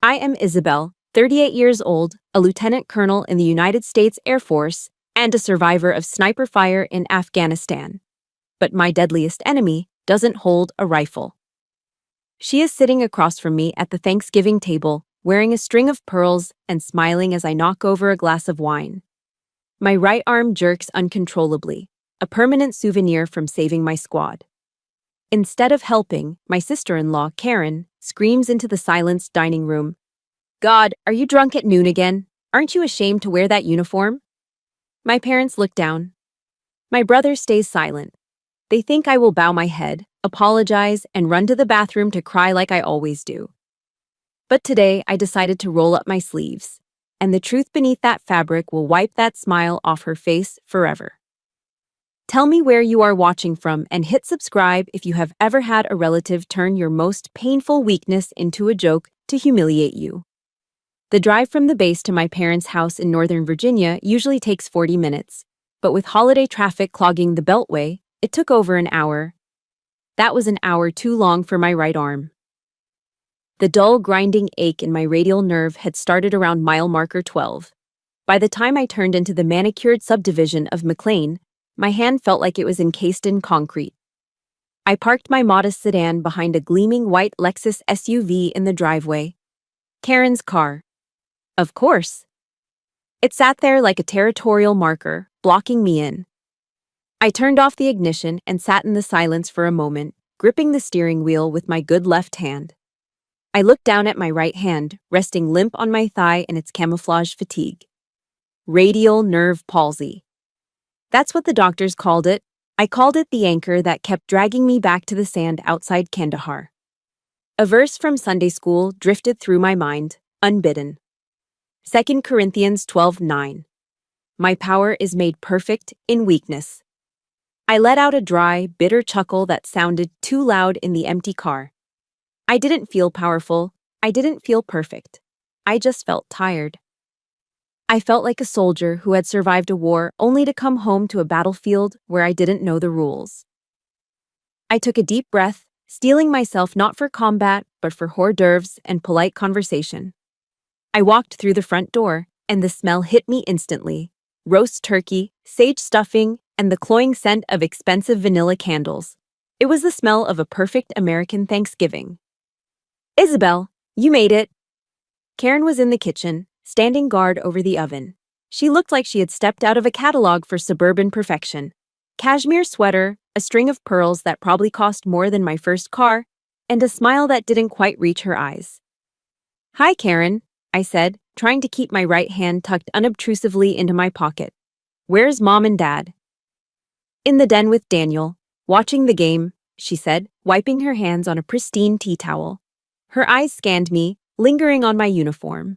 I am Isabel, 38 years old, a lieutenant colonel in the United States Air Force, and a survivor of sniper fire in Afghanistan. But my deadliest enemy doesn't hold a rifle. She is sitting across from me at the Thanksgiving table, wearing a string of pearls and smiling as I knock over a glass of wine. My right arm jerks uncontrollably, a permanent souvenir from saving my squad. Instead of helping, my sister-in-law, Karen, screams into the silenced dining room, "God, are you drunk at noon again? Aren't you ashamed to wear that uniform?" My parents look down. My brother stays silent. They think I will bow my head, apologize, and run to the bathroom to cry like I always do. But today, I decided to roll up my sleeves, and the truth beneath that fabric will wipe that smile off her face forever. Tell me where you are watching from and hit subscribe if you have ever had a relative turn your most painful weakness into a joke to humiliate you. The drive from the base to my parents' house in Northern Virginia usually takes 40 minutes, but with holiday traffic clogging the Beltway, it took over an hour. That was an hour too long for my right arm. The dull, grinding ache in my radial nerve had started around mile marker 12. By the time I turned into the manicured subdivision of McLean, my hand felt like it was encased in concrete. I parked my modest sedan behind a gleaming white Lexus SUV in the driveway. Karen's car. Of course. It sat there like a territorial marker, blocking me in. I turned off the ignition and sat in the silence for a moment, gripping the steering wheel with my good left hand. I looked down at my right hand, resting limp on my thigh in its camouflage fatigue. Radial nerve palsy. That's what the doctors called it. I called it the anchor that kept dragging me back to the sand outside Kandahar. A verse from Sunday school drifted through my mind, unbidden. 2 Corinthians 12:9. My power is made perfect in weakness. I let out a dry, bitter chuckle that sounded too loud in the empty car. I didn't feel powerful. I didn't feel perfect. I just felt tired. I felt like a soldier who had survived a war only to come home to a battlefield where I didn't know the rules. I took a deep breath, steeling myself not for combat, but for hors d'oeuvres and polite conversation. I walked through the front door, and the smell hit me instantly. Roast turkey, sage stuffing, and the cloying scent of expensive vanilla candles. It was the smell of a perfect American Thanksgiving. "Isabel, you made it." Karen was in the kitchen, standing guard over the oven. She looked like she had stepped out of a catalog for suburban perfection. Cashmere sweater, a string of pearls that probably cost more than my first car, and a smile that didn't quite reach her eyes. "Hi, Karen," I said, trying to keep my right hand tucked unobtrusively into my pocket. "Where's Mom and Dad?" "In the den with Daniel, watching the game," she said, wiping her hands on a pristine tea towel. Her eyes scanned me, lingering on my uniform.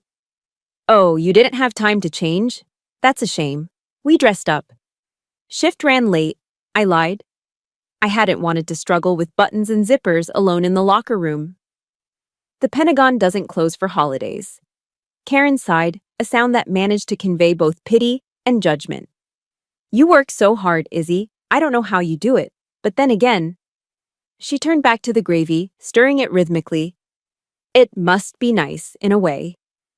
"Oh, you didn't have time to change? That's a shame. We dressed up." "Shift ran late," I lied. I hadn't wanted to struggle with buttons and zippers alone in the locker room. "The Pentagon doesn't close for holidays." Karen sighed, a sound that managed to convey both pity and judgment. "You work so hard, Izzy. I don't know how you do it, but then again." She turned back to the gravy, stirring it rhythmically. "It must be nice, in a way.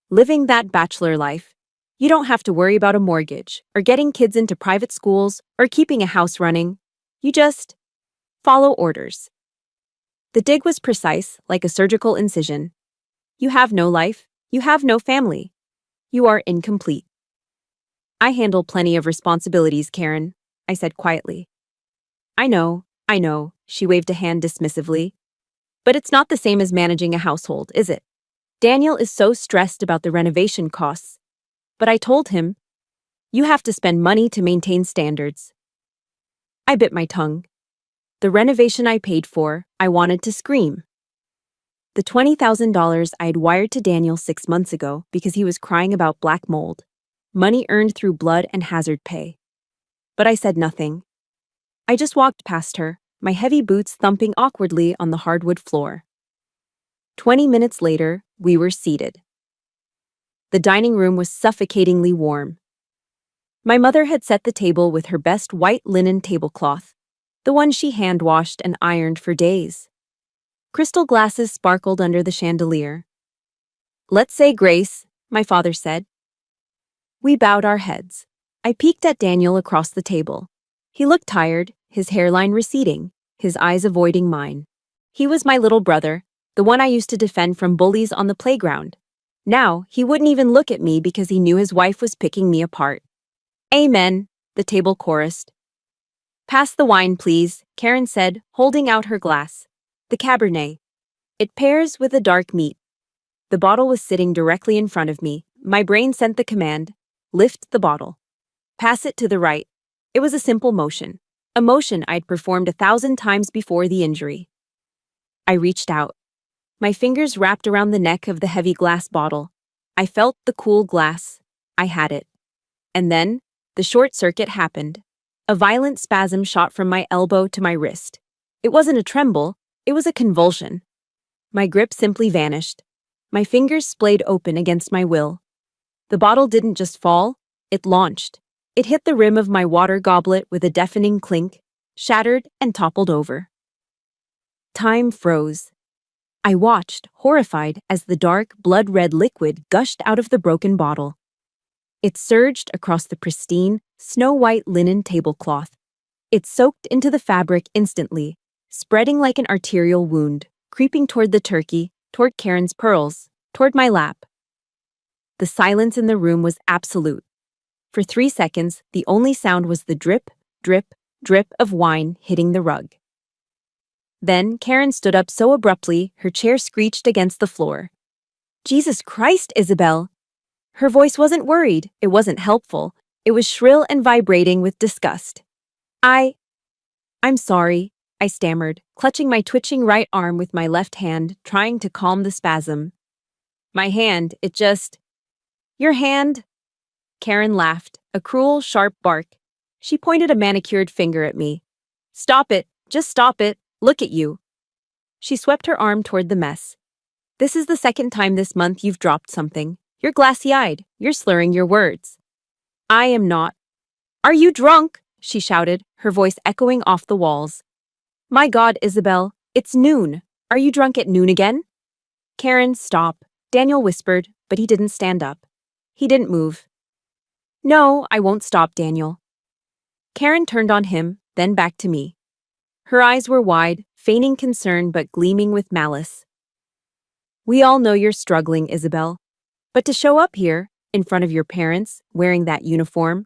Living that bachelor life. You don't have to worry about a mortgage, or getting kids into private schools, or keeping a house running. You just follow orders." The dig was precise, like a surgical incision. You have no life. You have no family. You are incomplete. "I handle plenty of responsibilities, Karen," I said quietly. I know, she waved a hand dismissively. "But it's not the same as managing a household, is it? Daniel is so stressed about the renovation costs. But I told him, you have to spend money to maintain standards." I bit my tongue. The renovation I paid for, I wanted to scream. The $20,000 I had wired to Daniel 6 months ago because he was crying about black mold. Money earned through blood and hazard pay. But I said nothing. I just walked past her, my heavy boots thumping awkwardly on the hardwood floor. 20 minutes later, we were seated. The dining room was suffocatingly warm. My mother had set the table with her best white linen tablecloth, the one she hand-washed and ironed for days. Crystal glasses sparkled under the chandelier. "Let's say grace," my father said. We bowed our heads. I peeked at Daniel across the table. He looked tired, his hairline receding, his eyes avoiding mine. He was my little brother, the one I used to defend from bullies on the playground. Now, he wouldn't even look at me because he knew his wife was picking me apart. "Amen," the table chorused. "Pass the wine, please," Karen said, holding out her glass. "The Cabernet. It pairs with a dark meat." The bottle was sitting directly in front of me. My brain sent the command, "Lift the bottle. Pass it to the right." It was a simple motion, a motion I'd performed 1,000 times before the injury. I reached out. My fingers wrapped around the neck of the heavy glass bottle. I felt the cool glass. I had it. And then, the short circuit happened. A violent spasm shot from my elbow to my wrist. It wasn't a tremble, it was a convulsion. My grip simply vanished. My fingers splayed open against my will. The bottle didn't just fall, it launched. It hit the rim of my water goblet with a deafening clink, shattered and toppled over. Time froze. I watched, horrified, as the dark, blood-red liquid gushed out of the broken bottle. It surged across the pristine, snow-white linen tablecloth. It soaked into the fabric instantly, spreading like an arterial wound, creeping toward the turkey, toward Karen's pearls, toward my lap. The silence in the room was absolute. For 3 seconds, the only sound was the drip, drip, drip of wine hitting the rug. Then Karen stood up so abruptly, her chair screeched against the floor. "Jesus Christ, Isabel!" Her voice wasn't worried, it wasn't helpful, it was shrill and vibrating with disgust. I'm sorry," I stammered, clutching my twitching right arm with my left hand, trying to calm the spasm. "My hand, Your hand?" Karen laughed, a cruel, sharp bark. She pointed a manicured finger at me. "Stop it, just stop it, look at you." She swept her arm toward the mess. "This is the second time this month you've dropped something. You're glassy-eyed, you're slurring your words." "I am not." "Are you drunk?" she shouted, her voice echoing off the walls. "My God, Isabel, it's noon. Are you drunk at noon again?" "Karen, stop," Daniel whispered, but he didn't stand up. He didn't move. "No, I won't stop, Daniel." Karen turned on him, then back to me. Her eyes were wide, feigning concern but gleaming with malice. "We all know you're struggling, Isabel. But to show up here, in front of your parents, wearing that uniform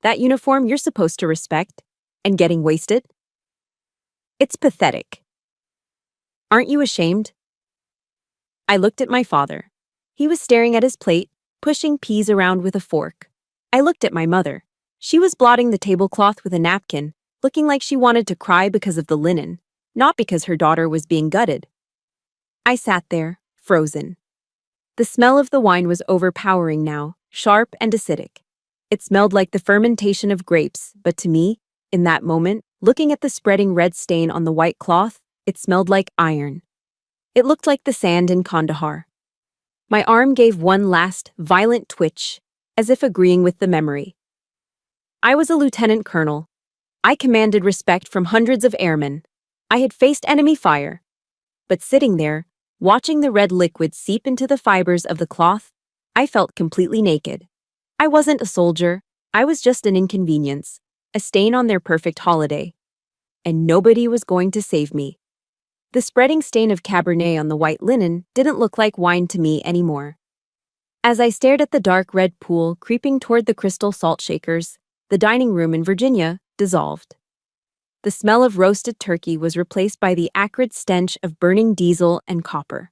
you're supposed to respect, and getting wasted? It's pathetic. Aren't you ashamed?" I looked at my father. He was staring at his plate, pushing peas around with a fork. I looked at my mother. She was blotting the tablecloth with a napkin, looking like she wanted to cry because of the linen, not because her daughter was being gutted. I sat there, frozen. The smell of the wine was overpowering now, sharp and acidic. It smelled like the fermentation of grapes, but to me, in that moment, looking at the spreading red stain on the white cloth, it smelled like iron. It looked like the sand in Kandahar. My arm gave one last, violent twitch, as if agreeing with the memory. I was a lieutenant colonel. I commanded respect from hundreds of airmen. I had faced enemy fire. But sitting there, watching the red liquid seep into the fibers of the cloth, I felt completely naked. I wasn't a soldier, I was just an inconvenience, a stain on their perfect holiday. And nobody was going to save me. The spreading stain of Cabernet on the white linen didn't look like wine to me anymore. As I stared at the dark red pool creeping toward the crystal salt shakers, the dining room in Virginia dissolved. The smell of roasted turkey was replaced by the acrid stench of burning diesel and copper.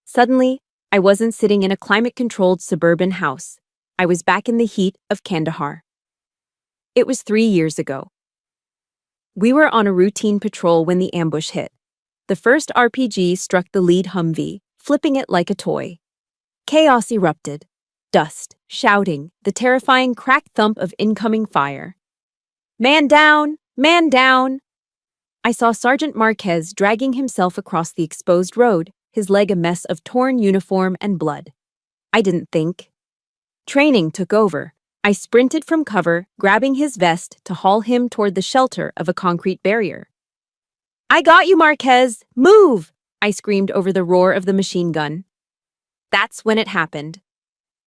Suddenly, I wasn't sitting in a climate-controlled suburban house. I was back in the heat of Kandahar. It was 3 years ago. We were on a routine patrol when the ambush hit. The first RPG struck the lead Humvee, flipping it like a toy. Chaos erupted. Dust, shouting, the terrifying crack thump of incoming fire. "Man down! Man down!" I saw Sergeant Marquez dragging himself across the exposed road, his leg a mess of torn uniform and blood. I didn't think. Training took over. I sprinted from cover, grabbing his vest to haul him toward the shelter of a concrete barrier. "I got you, Marquez! Move!" I screamed over the roar of the machine gun. That's when it happened.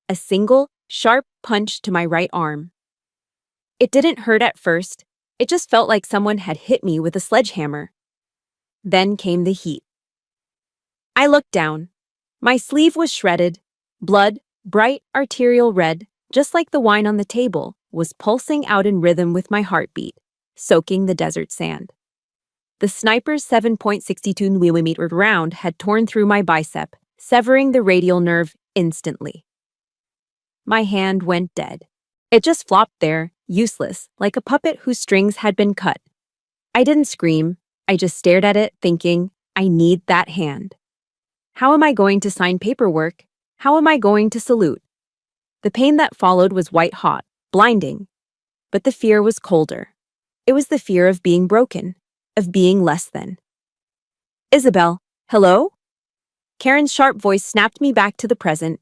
A single, sharp punch to my right arm. It didn't hurt at first. It just felt like someone had hit me with a sledgehammer. Then came the heat. I looked down. My sleeve was shredded. Blood, bright arterial red, just like the wine on the table, was pulsing out in rhythm with my heartbeat, soaking the desert sand. The sniper's 7.62mm round had torn through my bicep, severing the radial nerve instantly. My hand went dead. It just flopped there, useless, like a puppet whose strings had been cut. I didn't scream. I just stared at it, thinking, I need that hand. How am I going to sign paperwork? How am I going to salute? The pain that followed was white-hot, blinding. But the fear was colder. It was the fear of being broken, of being less than. Isabel, hello? Karen's sharp voice snapped me back to the present.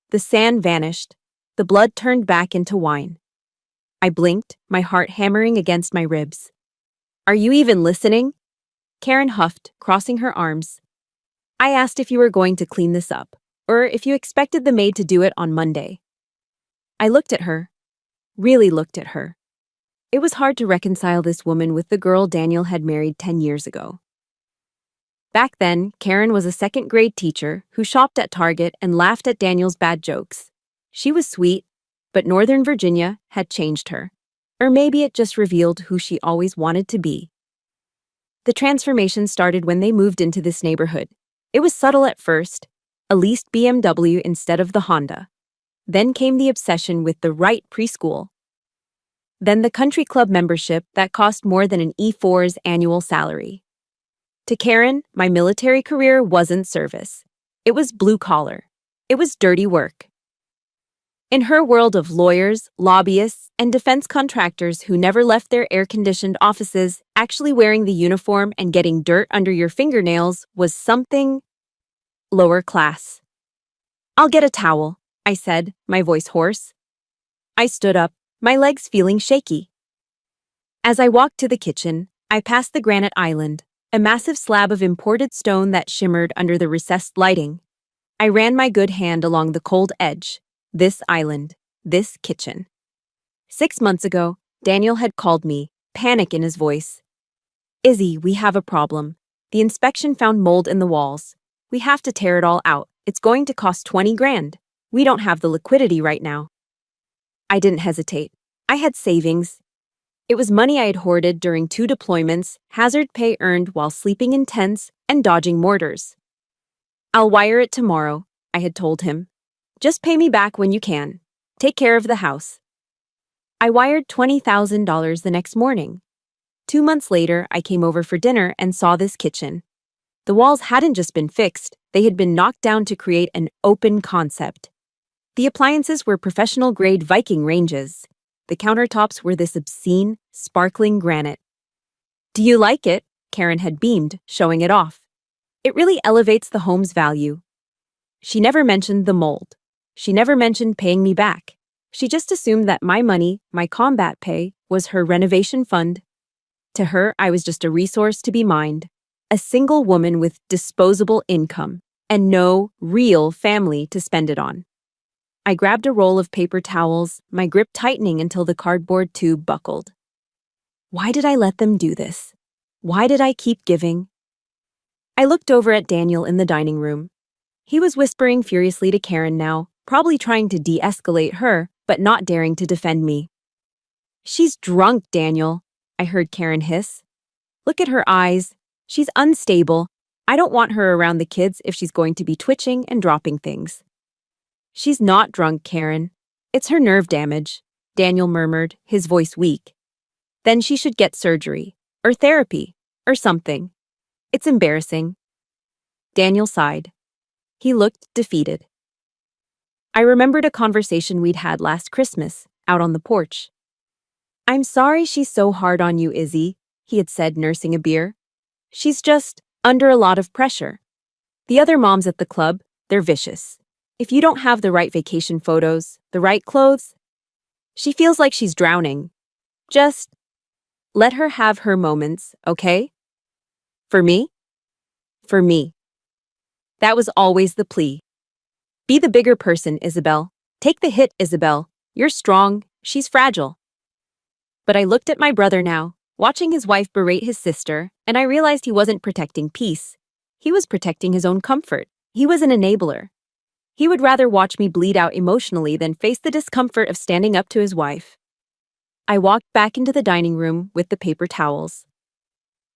The sand vanished. The blood turned back into wine. I blinked, my heart hammering against my ribs. Are you even listening? Karen huffed, crossing her arms. I asked if you were going to clean this up, or if you expected the maid to do it on Monday. I looked at her, really looked at her. It was hard to reconcile this woman with the girl Daniel had married 10 years ago. Back then, Karen was a second-grade teacher who shopped at Target and laughed at Daniel's bad jokes. She was sweet, but Northern Virginia had changed her. Or maybe it just revealed who she always wanted to be. The transformation started when they moved into this neighborhood. It was subtle at first, a leased BMW instead of the Honda. Then came the obsession with the right preschool. Then the country club membership that cost more than an E4's annual salary. To Karen, my military career wasn't service. It was blue-collar. It was dirty work. In her world of lawyers, lobbyists, and defense contractors who never left their air-conditioned offices, actually wearing the uniform and getting dirt under your fingernails was something lower class. I'll get a towel, I said, my voice hoarse. I stood up, my legs feeling shaky. As I walked to the kitchen, I passed the granite island, a massive slab of imported stone that shimmered under the recessed lighting. I ran my good hand along the cold edge. This island, this kitchen. 6 months ago, Daniel had called me, panic in his voice. Izzy, we have a problem. The inspection found mold in the walls. We have to tear it all out. It's going to cost 20 grand. We don't have the liquidity right now. I didn't hesitate. I had savings. It was money I had hoarded during 2 deployments, hazard pay earned while sleeping in tents and dodging mortars. I'll wire it tomorrow, I had told him. Just pay me back when you can. Take care of the house. I wired $20,000 the next morning. 2 months later, I came over for dinner and saw this kitchen. The walls hadn't just been fixed, they had been knocked down to create an open concept. The appliances were professional-grade Viking ranges. The countertops were this obscene, sparkling granite. Do you like it? Karen had beamed, showing it off. It really elevates the home's value. She never mentioned the mold. She never mentioned paying me back. She just assumed that my money, my combat pay, was her renovation fund. To her, I was just a resource to be mined. A single woman with disposable income and no real family to spend it on. I grabbed a roll of paper towels, my grip tightening until the cardboard tube buckled. Why did I let them do this? Why did I keep giving? I looked over at Daniel in the dining room. He was whispering furiously to Karen now, probably trying to de-escalate her, but not daring to defend me. She's drunk, Daniel, I heard Karen hiss. Look at her eyes. She's unstable. I don't want her around the kids if she's going to be twitching and dropping things. She's not drunk, Karen. It's her nerve damage, Daniel murmured, his voice weak. Then she should get surgery, or therapy, or something. It's embarrassing. Daniel sighed. He looked defeated. I remembered a conversation we'd had last Christmas, out on the porch. I'm sorry she's so hard on you, Izzy, he had said, nursing a beer. She's just under a lot of pressure. The other moms at the club, they're vicious. If you don't have the right vacation photos, the right clothes, she feels like she's drowning. Just let her have her moments, okay? For me? For me. That was always the plea. Be the bigger person, Isabel. Take the hit, Isabel. You're strong, she's fragile. But I looked at my brother now, watching his wife berate his sister, and I realized he wasn't protecting peace. He was protecting his own comfort. He was an enabler. He would rather watch me bleed out emotionally than face the discomfort of standing up to his wife. I walked back into the dining room with the paper towels.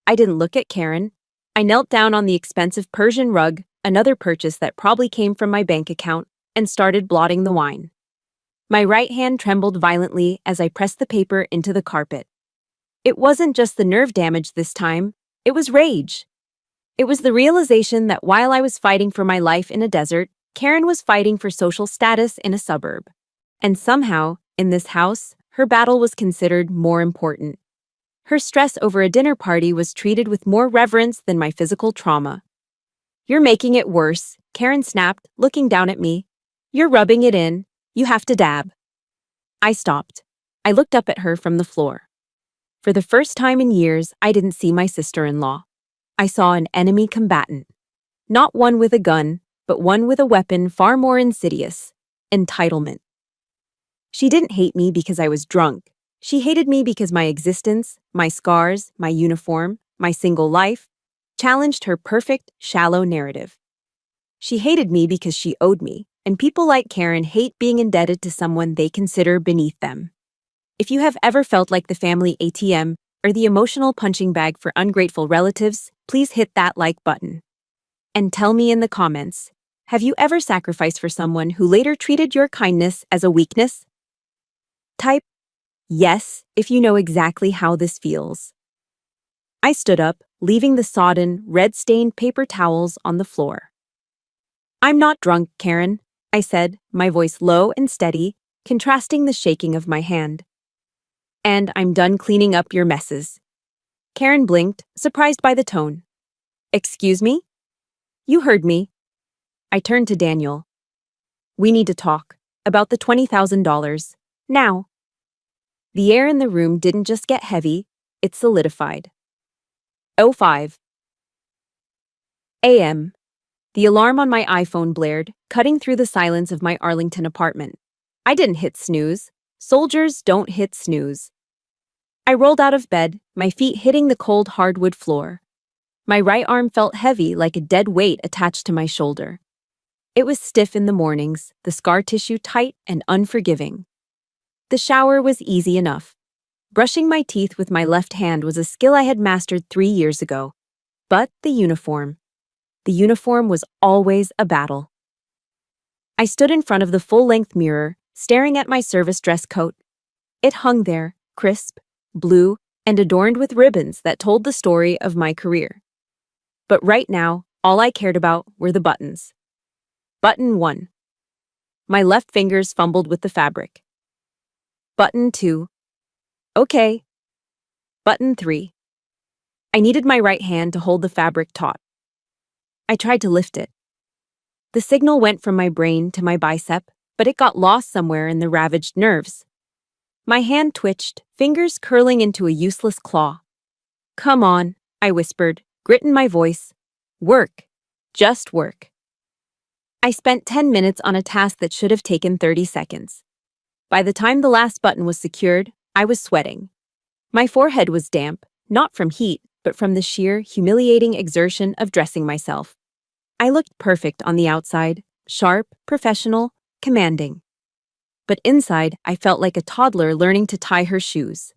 I didn't look at Karen. I knelt down on the expensive Persian rug, another purchase that probably came from my bank account, and started blotting the wine. My right hand trembled violently as I pressed the paper into the carpet. It wasn't just the nerve damage this time, it was rage. It was the realization that while I was fighting for my life in a desert, Karen was fighting for social status in a suburb. And somehow, in this house, her battle was considered more important. Her stress over a dinner party was treated with more reverence than my physical trauma. "You're making it worse," Karen snapped, looking down at me. "You're rubbing it in. You have to dab." I stopped. I looked up at her from the floor. For the first time in years, I didn't see my sister-in-law. I saw an enemy combatant. Not one with a gun, but one with a weapon far more insidious: entitlement. She didn't hate me because I was drunk. She hated me because my existence, my scars, my uniform, my single life, challenged her perfect, shallow narrative. She hated me because she owed me, and people like Karen hate being indebted to someone they consider beneath them. If you have ever felt like the family ATM or the emotional punching bag for ungrateful relatives, please hit that like button. And tell me in the comments, have you ever sacrificed for someone who later treated your kindness as a weakness? Type yes if you know exactly how this feels. I stood up, leaving the sodden, red-stained paper towels on the floor. "I'm not drunk, Karen," I said, my voice low and steady, contrasting the shaking of my hand. "And I'm done cleaning up your messes." Karen blinked, surprised by the tone. "Excuse me?" "You heard me." I turned to Daniel. "We need to talk. About the $20,000. Now." The air in the room didn't just get heavy, it solidified. 05 a.m. The alarm on my iPhone blared, cutting through the silence of my Arlington apartment. I didn't hit snooze. Soldiers don't hit snooze. I rolled out of bed, my feet hitting the cold hardwood floor. My right arm felt heavy, like a dead weight attached to my shoulder. It was stiff in the mornings, the scar tissue tight and unforgiving. The shower was easy enough. Brushing my teeth with my left hand was a skill I had mastered 3 years ago. But the uniform. The uniform was always a battle. I stood in front of the full-length mirror, staring at my service dress coat. It hung there, crisp, blue, and adorned with ribbons that told the story of my career. But right now, all I cared about were the buttons. Button 1. My left fingers fumbled with the fabric. Button 2. Okay. Button 3. I needed my right hand to hold the fabric taut. I tried to lift it. The signal went from my brain to my bicep, but it got lost somewhere in the ravaged nerves. My hand twitched, fingers curling into a useless claw. "Come on," I whispered, grit in my voice. "Work. Just work." I spent 10 minutes on a task that should have taken 30 seconds. By the time the last button was secured, I was sweating. My forehead was damp, not from heat, but from the sheer, humiliating exertion of dressing myself. I looked perfect on the outside, sharp, professional, commanding. But inside, I felt like a toddler learning to tie her shoes.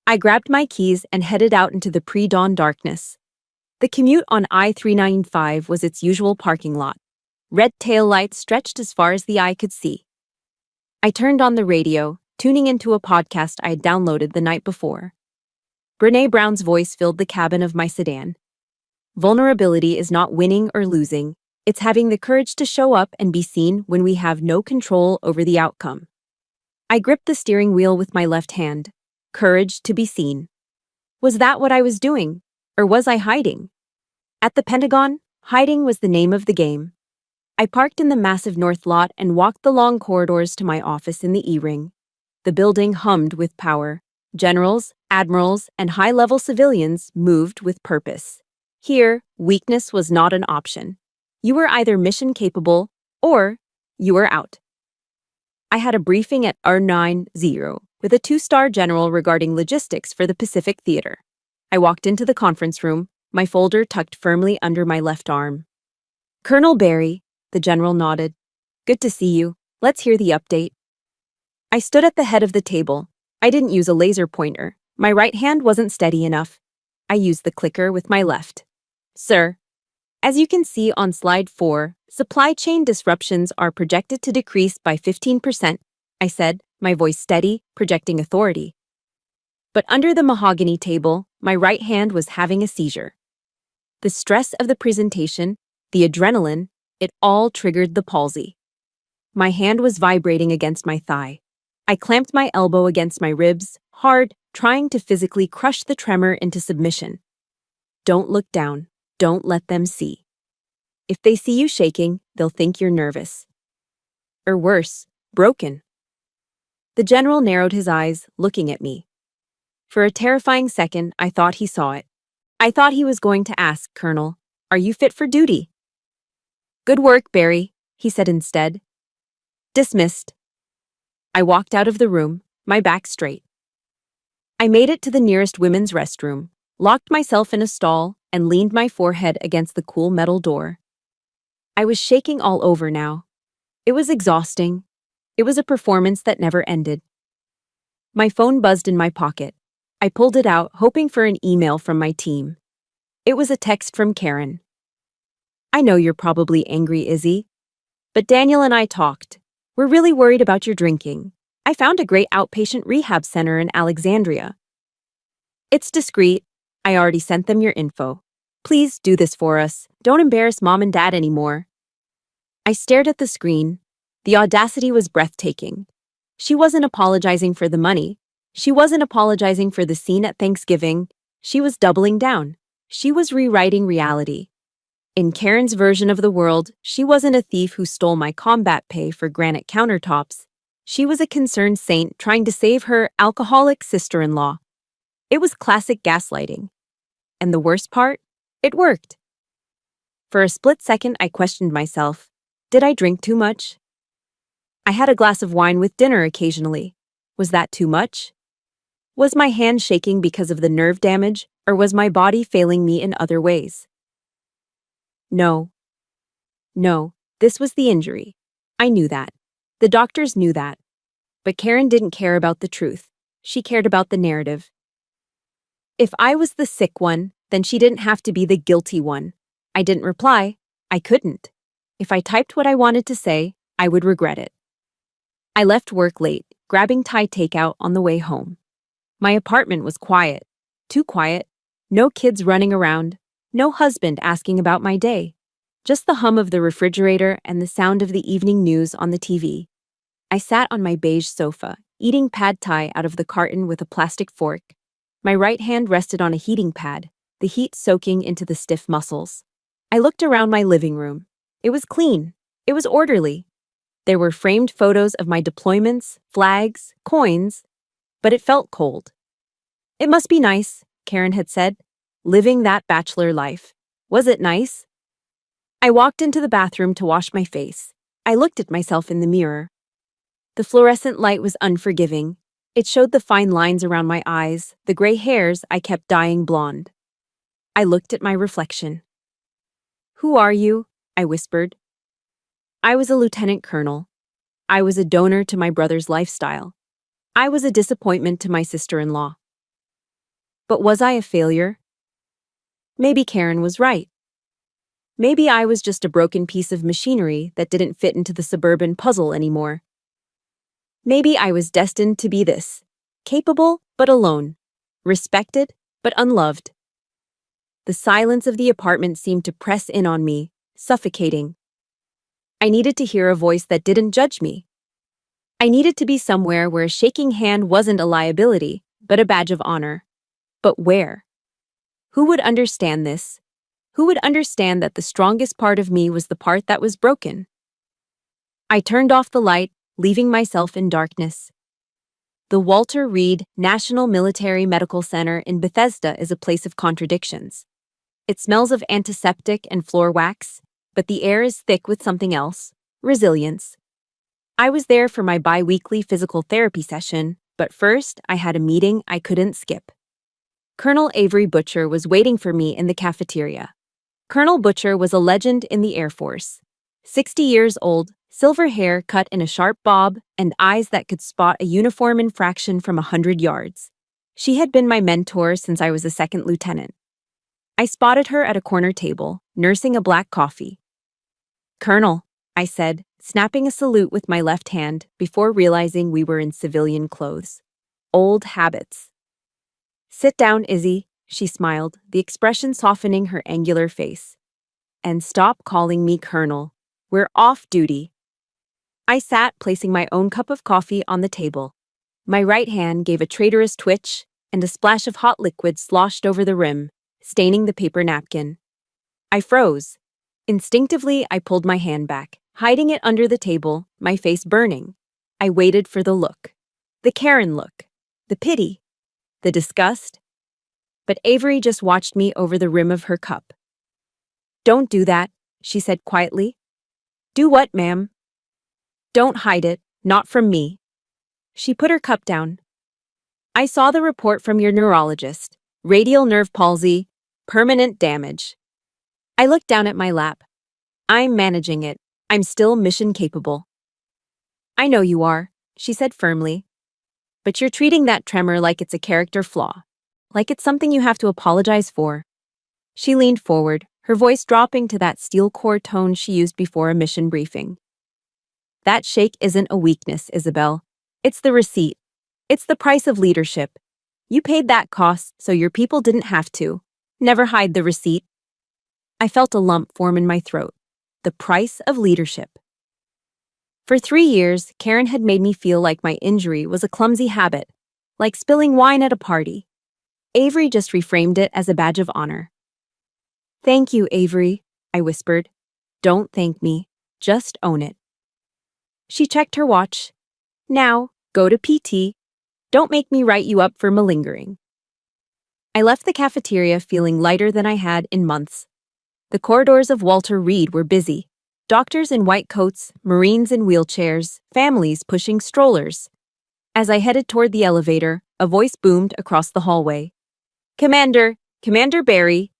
I grabbed my keys and headed out into the pre-dawn darkness. The commute on I-395 was its usual parking lot. Red taillights stretched as far as the eye could see. I turned on the radio, tuning into a podcast I had downloaded the night before. Brené Brown's voice filled the cabin of my sedan. Vulnerability is not winning or losing. It's having the courage to show up and be seen when we have no control over the outcome. I gripped the steering wheel with my left hand. Courage to be seen. Was that what I was doing? Or was I hiding? At the Pentagon, hiding was the name of the game. I parked in the massive north lot and walked the long corridors to my office in the E-Ring. The building hummed with power. Generals, admirals, and high-level civilians moved with purpose. Here, weakness was not an option. You were either mission-capable or You are out. I had a briefing at R90 with a 2-star general regarding logistics for the Pacific Theater. I walked into the conference room, my folder tucked firmly under my left arm. Colonel Barry, the general nodded. Good to see you. Let's hear the update. I stood at the head of the table. I didn't use a laser pointer. My right hand wasn't steady enough. I used the clicker with my left. Sir, as you can see on slide 4, supply chain disruptions are projected to decrease by 15%, I said, my voice steady, projecting authority. But under the mahogany table, my right hand was having a seizure. The stress of the presentation, the adrenaline, it all triggered the palsy. My hand was vibrating against my thigh. I clamped my elbow against my ribs, hard, trying to physically crush the tremor into submission. Don't look down. Don't let them see. If they see you shaking, they'll think you're nervous. Or worse, broken. The general narrowed his eyes, looking at me. For a terrifying second, I thought he saw it. I thought he was going to ask, Colonel, are you fit for duty? Good work, Barry, he said instead. Dismissed. I walked out of the room, my back straight. I made it to the nearest women's restroom, locked myself in a stall, and leaned my forehead against the cool metal door. I was shaking all over now. It was exhausting. It was a performance that never ended. My phone buzzed in my pocket. I pulled it out, hoping for an email from my team. It was a text from Karen. I know you're probably angry, Izzy. But Daniel and I talked. We're really worried about your drinking. I found a great outpatient rehab center in Alexandria. It's discreet. I already sent them your info. Please do this for us. Don't embarrass Mom and Dad anymore. I stared at the screen. The audacity was breathtaking. She wasn't apologizing for the money. She wasn't apologizing for the scene at Thanksgiving. She was doubling down. She was rewriting reality. In Karen's version of the world, she wasn't a thief who stole my combat pay for granite countertops. She was a concerned saint trying to save her alcoholic sister-in-law. It was classic gaslighting. And the worst part? It worked. For a split second, I questioned myself. Did I drink too much? I had a glass of wine with dinner occasionally. Was that too much? Was my hand shaking because of the nerve damage, or was my body failing me in other ways? No. No, this was the injury. I knew that. The doctors knew that. But Karen didn't care about the truth. She cared about the narrative. If I was the sick one, then she didn't have to be the guilty one. I didn't reply. I couldn't. If I typed what I wanted to say, I would regret it. I left work late, grabbing Thai takeout on the way home. My apartment was quiet. Too quiet. No kids running around. No husband asking about my day. Just the hum of the refrigerator and the sound of the evening news on the TV. I sat on my beige sofa, eating pad thai out of the carton with a plastic fork. My right hand rested on a heating pad, the heat soaking into the stiff muscles. I looked around my living room. It was clean. It was orderly. There were framed photos of my deployments, flags, coins, but it felt cold. It must be nice, Karen had said, living that bachelor life. Was it nice? I walked into the bathroom to wash my face. I looked at myself in the mirror. The fluorescent light was unforgiving. It showed the fine lines around my eyes, the gray hairs I kept dyeing blonde. I looked at my reflection. Who are you? I whispered. I was a lieutenant colonel. I was a donor to my brother's lifestyle. I was a disappointment to my sister-in-law. But was I a failure? Maybe Karen was right. Maybe I was just a broken piece of machinery that didn't fit into the suburban puzzle anymore. Maybe I was destined to be this, capable but alone, respected but unloved. The silence of the apartment seemed to press in on me, suffocating. I needed to hear a voice that didn't judge me. I needed to be somewhere where a shaking hand wasn't a liability, but a badge of honor. But where? Who would understand this? Who would understand that the strongest part of me was the part that was broken? I turned off the light, leaving myself in darkness. The Walter Reed National Military Medical Center in Bethesda is a place of contradictions. It smells of antiseptic and floor wax, but the air is thick with something else, resilience. I was there for my bi-weekly physical therapy session, but first I had a meeting I couldn't skip. Colonel Avery Butcher was waiting for me in the cafeteria. Colonel Butcher was a legend in the Air Force. 60 years old, silver hair cut in a sharp bob, and eyes that could spot a uniform infraction from 100 yards. She had been my mentor since I was a second lieutenant. I spotted her at a corner table, nursing a black coffee. "Colonel," I said, snapping a salute with my left hand before realizing we were in civilian clothes. Old habits. "Sit down, Izzy," she smiled, the expression softening her angular face. "And stop calling me Colonel. We're off duty." I sat, placing my own cup of coffee on the table. My right hand gave a traitorous twitch, and a splash of hot liquid sloshed over the rim, staining the paper napkin. I froze. Instinctively, I pulled my hand back, hiding it under the table, my face burning. I waited for the look. The Karen look. The pity. The disgust. But Avery just watched me over the rim of her cup. "Don't do that," she said quietly. "Do what, ma'am?" "Don't hide it, not from me." She put her cup down. "I saw the report from your neurologist. Radial nerve palsy, permanent damage." I looked down at my lap. "I'm managing it. I'm still mission capable." "I know you are," she said firmly. "But you're treating that tremor like it's a character flaw. Like it's something you have to apologize for." She leaned forward, her voice dropping to that steel core tone she used before a mission briefing. "That shake isn't a weakness, Isabel. It's the receipt. It's the price of leadership. You paid that cost so your people didn't have to. Never hide the receipt." I felt a lump form in my throat. The price of leadership. For 3 years, Karen had made me feel like my injury was a clumsy habit, like spilling wine at a party. Avery just reframed it as a badge of honor. "Thank you, Avery," I whispered. "Don't thank me. Just own it." She checked her watch. "Now, go to PT. Don't make me write you up for malingering." I left the cafeteria feeling lighter than I had in months. The corridors of Walter Reed were busy. Doctors in white coats, Marines in wheelchairs, families pushing strollers. As I headed toward the elevator, a voice boomed across the hallway. "Commander! Commander Barry!"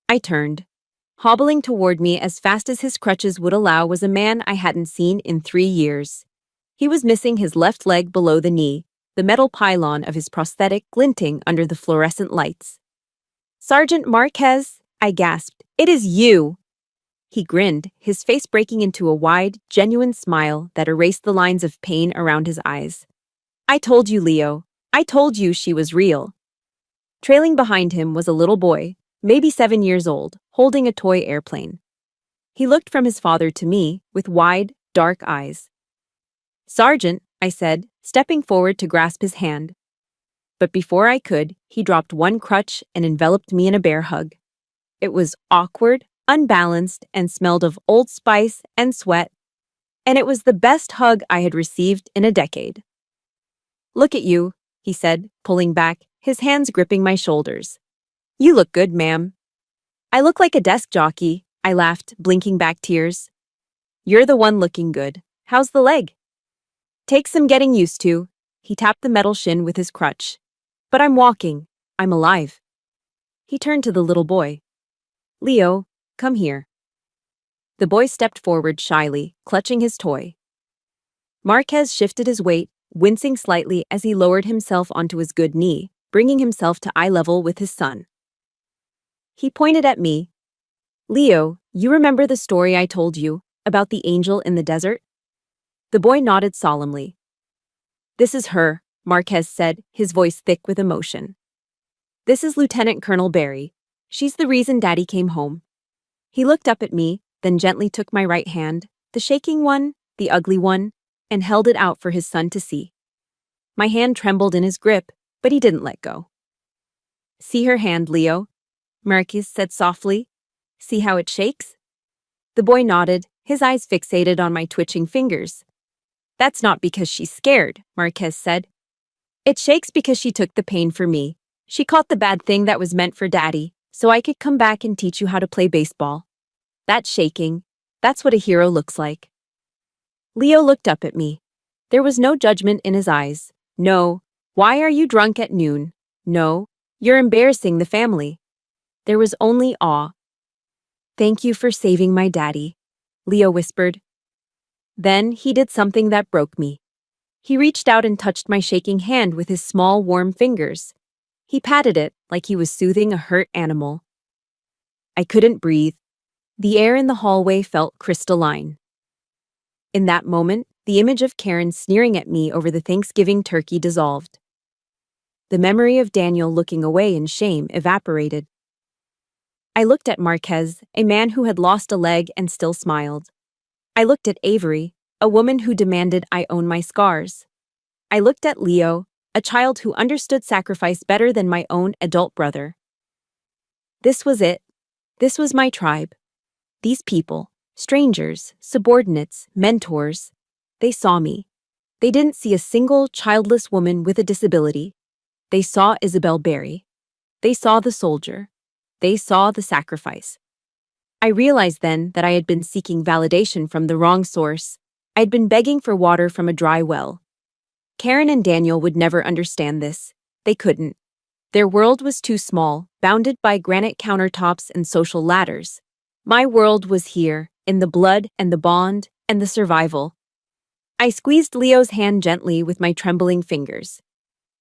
I turned. Hobbling toward me as fast as his crutches would allow was a man I hadn't seen in 3 years. He was missing his left leg below the knee, the metal pylon of his prosthetic glinting under the fluorescent lights. "Sergeant Marquez," I gasped. "It is you!" He grinned, his face breaking into a wide, genuine smile that erased the lines of pain around his eyes. "I told you, Leo. I told you she was real." Trailing behind him was a little boy, maybe 7 years old, holding a toy airplane. He looked from his father to me with wide, dark eyes. "Sergeant," I said, stepping forward to grasp his hand. But before I could, he dropped one crutch and enveloped me in a bear hug. It was awkward, unbalanced, and smelled of Old Spice and sweat. And it was the best hug I had received in a decade. "Look at you," he said, pulling back, his hands gripping my shoulders. "You look good, ma'am." "I look like a desk jockey," I laughed, blinking back tears. "You're the one looking good. How's the leg?" "Takes some getting used to." He tapped the metal shin with his crutch. "But I'm walking. I'm alive." He turned to the little boy. "Leo, come here." The boy stepped forward shyly, clutching his toy. Marquez shifted his weight, wincing slightly as he lowered himself onto his good knee, bringing himself to eye level with his son. He pointed at me. "Leo, you remember the story I told you about the angel in the desert?" The boy nodded solemnly. "This is her," Marquez said, his voice thick with emotion. "This is Lieutenant Colonel Barry. She's the reason Daddy came home." He looked up at me, then gently took my right hand, the shaking one, the ugly one, and held it out for his son to see. My hand trembled in his grip, but he didn't let go. "See her hand, Leo," Marquez said softly. "See how it shakes?" The boy nodded, his eyes fixated on my twitching fingers. "That's not because she's scared," Marquez said. "It shakes because she took the pain for me. She caught the bad thing that was meant for Daddy, so I could come back and teach you how to play baseball. That shaking, that's what a hero looks like." Leo looked up at me. There was no judgment in his eyes. No, why are you drunk at noon? No, you're embarrassing the family. There was only awe. Thank you for saving my daddy, Leo whispered. Then he did something that broke me. He reached out and touched my shaking hand with his small, warm fingers. He patted it like he was soothing a hurt animal. I couldn't breathe. The air in the hallway felt crystalline. In that moment, the image of Karen sneering at me over the Thanksgiving turkey dissolved. The memory of Daniel looking away in shame evaporated. I looked at Marquez, a man who had lost a leg and still smiled. I looked at Avery, a woman who demanded I own my scars. I looked at Leo, a child who understood sacrifice better than my own adult brother. This was it. This was my tribe. These people, strangers, subordinates, mentors, they saw me. They didn't see a single childless woman with a disability. They saw Isabel Berry. They saw the soldier. They saw the sacrifice. I realized then that I had been seeking validation from the wrong source. I had been begging for water from a dry well. Karen and Daniel would never understand this. They couldn't. Their world was too small, bounded by granite countertops and social ladders. My world was here, in the blood and the bond and the survival. I squeezed Leo's hand gently with my trembling fingers.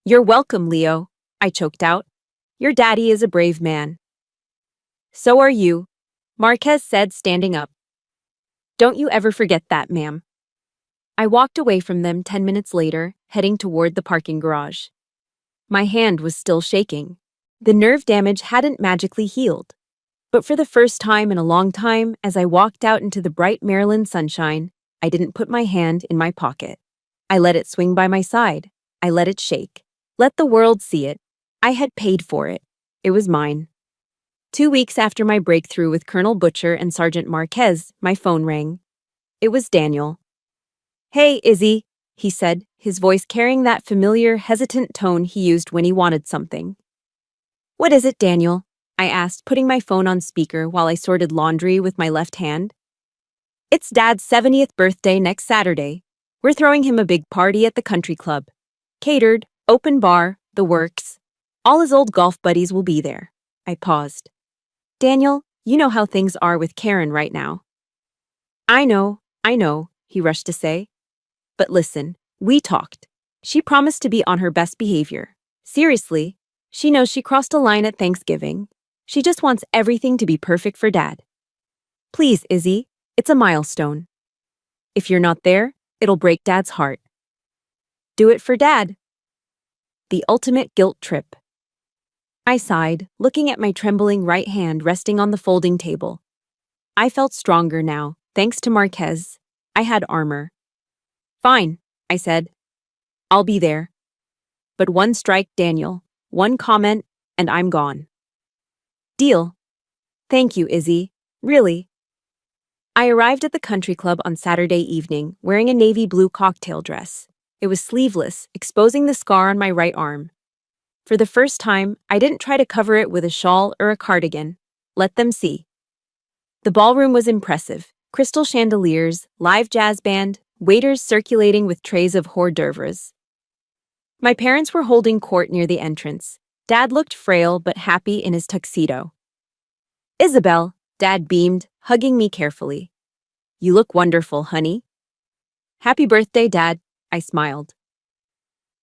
You're welcome, Leo, I choked out. Your daddy is a brave man. So are you, Marquez said, standing up. Don't you ever forget that, ma'am. I walked away from them 10 minutes later, heading toward the parking garage. My hand was still shaking. The nerve damage hadn't magically healed. But for the first time in a long time, as I walked out into the bright Maryland sunshine, I didn't put my hand in my pocket. I let it swing by my side. I let it shake. Let the world see it. I had paid for it. It was mine. 2 weeks after my breakthrough with Colonel Butcher and Sergeant Marquez, my phone rang. It was Daniel. Hey, Izzy, he said, his voice carrying that familiar, hesitant tone he used when he wanted something. What is it, Daniel? I asked, putting my phone on speaker while I sorted laundry with my left hand. It's Dad's 70th birthday next Saturday. We're throwing him a big party at the country club. Catered, open bar, the works. All his old golf buddies will be there. I paused. Daniel, you know how things are with Karen right now. I know, he rushed to say. But listen, we talked. She promised to be on her best behavior. Seriously, she knows she crossed a line at Thanksgiving. She just wants everything to be perfect for Dad. Please, Izzy, it's a milestone. If you're not there, it'll break Dad's heart. Do it for Dad. The ultimate guilt trip. I sighed, looking at my trembling right hand resting on the folding table. I felt stronger now, thanks to Marquez. I had armor. Fine, I said. I'll be there. But one strike, Daniel, one comment, and I'm gone. Deal. Thank you, Izzy. Really. I arrived at the country club on Saturday evening, wearing a navy blue cocktail dress. It was sleeveless, exposing the scar on my right arm. For the first time, I didn't try to cover it with a shawl or a cardigan. Let them see. The ballroom was impressive. Crystal chandeliers, live jazz band, waiters circulating with trays of hors d'oeuvres. My parents were holding court near the entrance. Dad looked frail but happy in his tuxedo. Isabel, Dad beamed, hugging me carefully. You look wonderful, honey. Happy birthday, Dad, I smiled.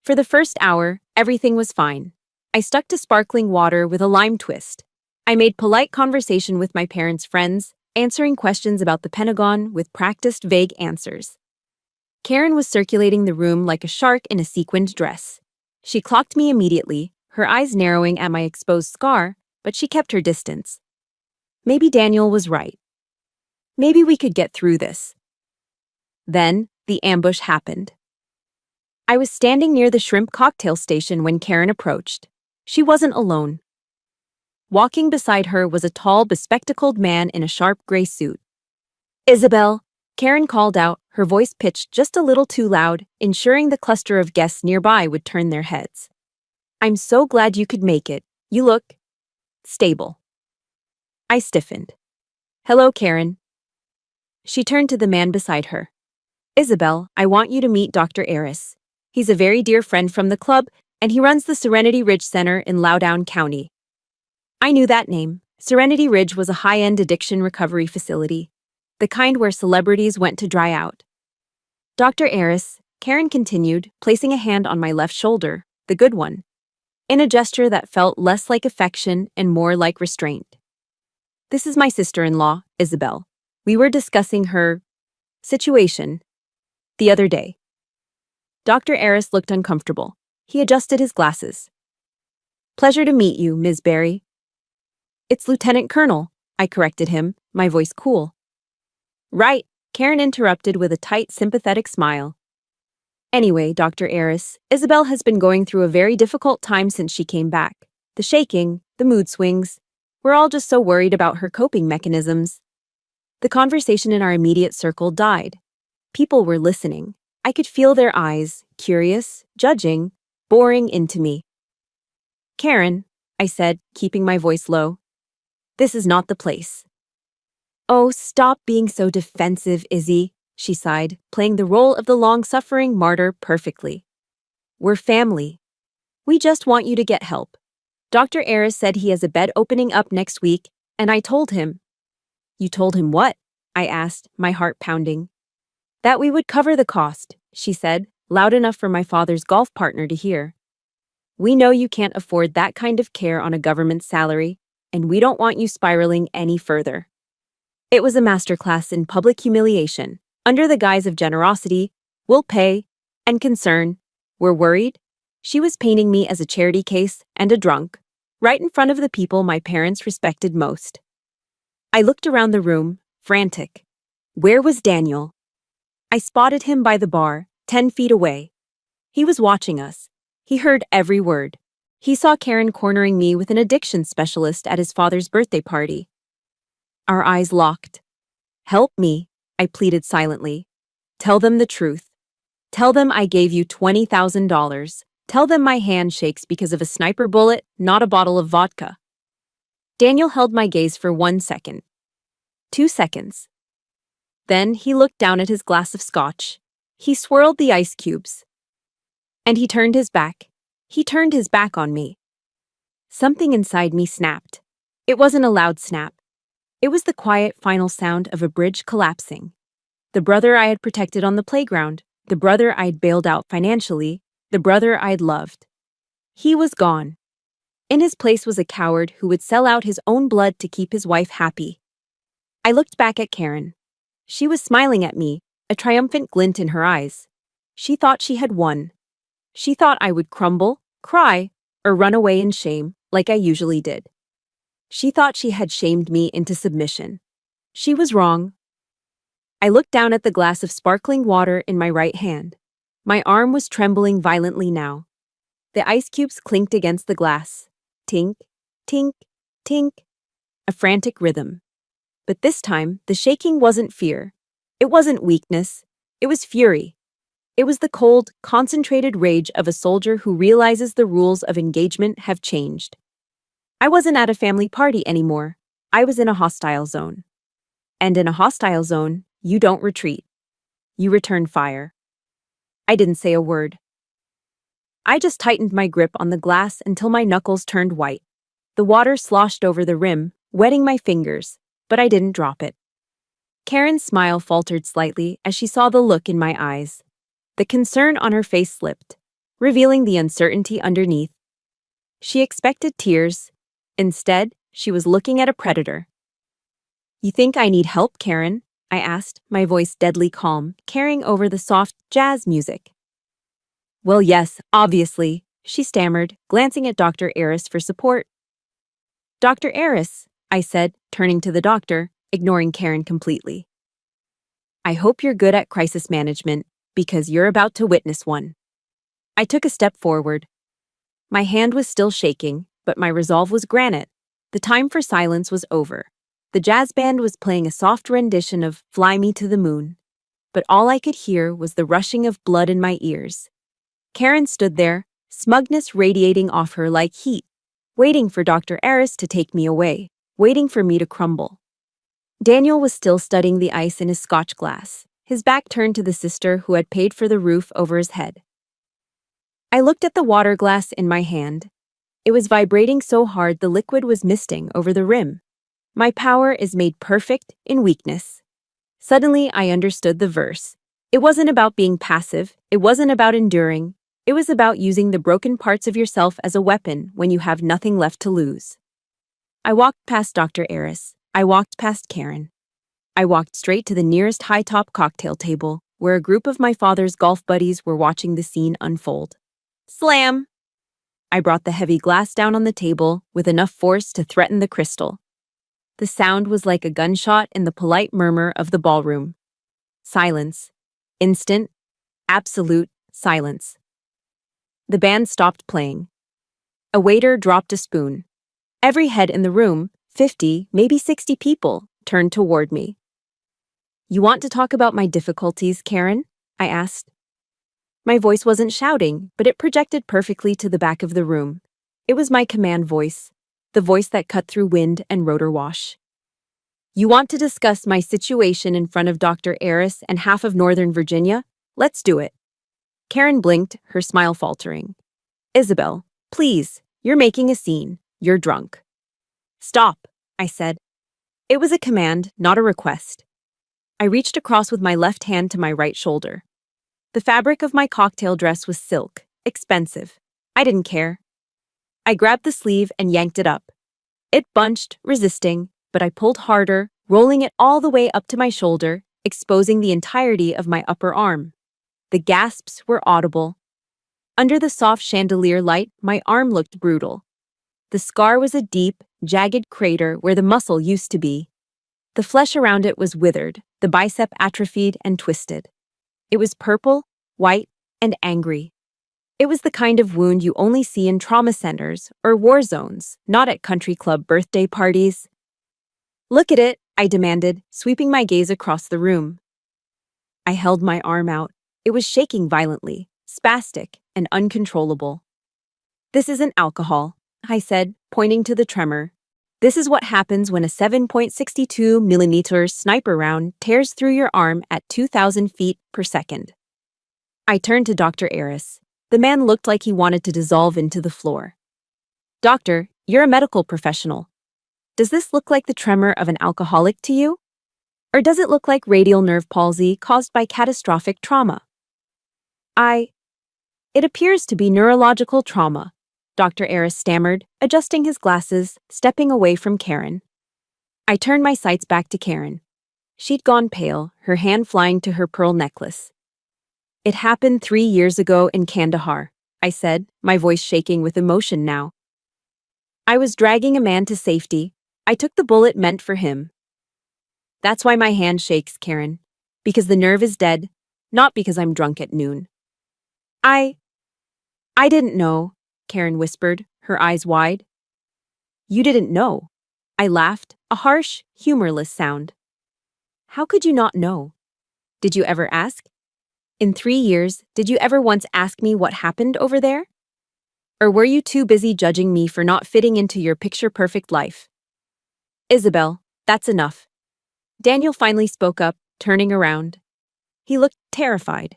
For the first hour, everything was fine. I stuck to sparkling water with a lime twist. I made polite conversation with my parents' friends, answering questions about the Pentagon with practiced vague answers. Karen was circulating the room like a shark in a sequined dress. She clocked me immediately, her eyes narrowing at my exposed scar, but she kept her distance. Maybe Daniel was right. Maybe we could get through this. Then, the ambush happened. I was standing near the shrimp cocktail station when Karen approached. She wasn't alone. Walking beside her was a tall, bespectacled man in a sharp gray suit. Isabel, Karen called out, her voice pitched just a little too loud, ensuring the cluster of guests nearby would turn their heads. I'm so glad you could make it. You look stable. I stiffened. Hello, Karen. She turned to the man beside her. Isabel, I want you to meet Dr. Aris. He's a very dear friend from the club, and he runs the Serenity Ridge Center in Loudoun County. I knew that name. Serenity Ridge was a high-end addiction recovery facility, the kind where celebrities went to dry out. Dr. Aris, Karen continued, placing a hand on my left shoulder, the good one, in a gesture that felt less like affection and more like restraint. This is my sister-in-law, Isabel. We were discussing her situation the other day. Dr. Aris looked uncomfortable. He adjusted his glasses. Pleasure to meet you, Ms. Barry. It's Lieutenant Colonel, I corrected him, my voice cool. Right, Karen interrupted with a tight, sympathetic smile. Anyway, Dr. Aris, Isabel has been going through a very difficult time since she came back. The shaking, the mood swings. We're all just so worried about her coping mechanisms. The conversation in our immediate circle died. People were listening. I could feel their eyes, curious, judging, boring into me. Karen, I said, keeping my voice low. This is not the place. Oh, stop being so defensive, Izzy, she sighed, playing the role of the long-suffering martyr perfectly. We're family. We just want you to get help. Dr. Aris said he has a bed opening up next week, and I told him. You told him what? I asked, my heart pounding. That we would cover the cost, she said, loud enough for my father's golf partner to hear. We know you can't afford that kind of care on a government salary, and we don't want you spiraling any further. It was a masterclass in public humiliation. Under the guise of generosity, we'll pay, and concern, we're worried. She was painting me as a charity case and a drunk, right in front of the people my parents respected most. I looked around the room, frantic. Where was Daniel? I spotted him by the bar, 10 feet away. He was watching us. He heard every word. He saw Karen cornering me with an addiction specialist at his father's birthday party. Our eyes locked. Help me, I pleaded silently. Tell them the truth. Tell them I gave you $20,000. Tell them my hand shakes because of a sniper bullet, not a bottle of vodka. Daniel held my gaze for 1 second. 2 seconds. Then he looked down at his glass of scotch. He swirled the ice cubes. And he turned his back. He turned his back on me. Something inside me snapped. It wasn't a loud snap. It was the quiet final sound of a bridge collapsing. The brother I had protected on the playground, the brother I'd bailed out financially, the brother I'd loved. He was gone. In his place was a coward who would sell out his own blood to keep his wife happy. I looked back at Karen. She was smiling at me, a triumphant glint in her eyes. She thought she had won. She thought I would crumble, cry, or run away in shame, like I usually did. She thought she had shamed me into submission. She was wrong. I looked down at the glass of sparkling water in my right hand. My arm was trembling violently now. The ice cubes clinked against the glass. Tink, tink, tink. A frantic rhythm. But this time, the shaking wasn't fear. It wasn't weakness. It was fury. It was the cold, concentrated rage of a soldier who realizes the rules of engagement have changed. I wasn't at a family party anymore. I was in a hostile zone. And in a hostile zone, you don't retreat. You return fire. I didn't say a word. I just tightened my grip on the glass until my knuckles turned white. The water sloshed over the rim, wetting my fingers, but I didn't drop it. Karen's smile faltered slightly as she saw the look in my eyes. The concern on her face slipped, revealing the uncertainty underneath. She expected tears. Instead, she was looking at a predator. You think I need help, Karen? I asked, my voice deadly calm, carrying over the soft jazz music. Well, yes, obviously, she stammered, glancing at Dr. Aris for support. Dr. Aris, I said, turning to the doctor, ignoring Karen completely. I hope you're good at crisis management, because you're about to witness one. I took a step forward. My hand was still shaking, but my resolve was granite. The time for silence was over. The jazz band was playing a soft rendition of Fly Me to the Moon, but all I could hear was the rushing of blood in my ears. Karen stood there, smugness radiating off her like heat, waiting for Dr. Aris to take me away, waiting for me to crumble. Daniel was still studying the ice in his scotch glass, his back turned to the sister who had paid for the roof over his head. I looked at the water glass in my hand. It was vibrating so hard the liquid was misting over the rim. My power is made perfect in weakness. Suddenly, I understood the verse. It wasn't about being passive. It wasn't about enduring. It was about using the broken parts of yourself as a weapon when you have nothing left to lose. I walked past Dr. Eris. I walked past Karen. I walked straight to the nearest high-top cocktail table, where a group of my father's golf buddies were watching the scene unfold. Slam! I brought the heavy glass down on the table with enough force to threaten the crystal. The sound was like a gunshot in the polite murmur of the ballroom. Silence. Instant, absolute silence. The band stopped playing. A waiter dropped a spoon. Every head in the room, 50, maybe 60 people, turned toward me. You want to talk about my difficulties, Karen? I asked. My voice wasn't shouting, but it projected perfectly to the back of the room. It was my command voice, the voice that cut through wind and rotor wash. You want to discuss my situation in front of Dr. Eris and half of Northern Virginia? Let's do it. Karen blinked, her smile faltering. Isabel, please, you're making a scene. You're drunk. Stop, I said. It was a command, not a request. I reached across with my left hand to my right shoulder. The fabric of my cocktail dress was silk, expensive. I didn't care. I grabbed the sleeve and yanked it up. It bunched, resisting, but I pulled harder, rolling it all the way up to my shoulder, exposing the entirety of my upper arm. The gasps were audible. Under the soft chandelier light, my arm looked brutal. The scar was a deep, jagged crater where the muscle used to be. The flesh around it was withered, the bicep atrophied and twisted. It was purple, white, and angry. It was the kind of wound you only see in trauma centers or war zones, not at country club birthday parties. Look at it, I demanded, sweeping my gaze across the room. I held my arm out. It was shaking violently, spastic, and uncontrollable. This isn't alcohol, I said, pointing to the tremor. This is what happens when a 7.62mm sniper round tears through your arm at 2,000 feet per second. I turned to Dr. Eris. The man looked like he wanted to dissolve into the floor. Doctor, you're a medical professional. Does this look like the tremor of an alcoholic to you? Or does it look like radial nerve palsy caused by catastrophic trauma? It appears to be neurological trauma, Dr. Eris stammered, adjusting his glasses, stepping away from Karen. I turned my sights back to Karen. She'd gone pale, her hand flying to her pearl necklace. It happened 3 years ago in Kandahar, I said, my voice shaking with emotion now. I was dragging a man to safety. I took the bullet meant for him. That's why my hand shakes, Karen. Because the nerve is dead, not because I'm drunk at noon. I didn't know, Karen whispered, her eyes wide. You didn't know. I laughed, a harsh, humorless sound. How could you not know? Did you ever ask? In 3 years, did you ever once ask me what happened over there? Or were you too busy judging me for not fitting into your picture-perfect life? Isabel, that's enough. Daniel finally spoke up, turning around. He looked terrified.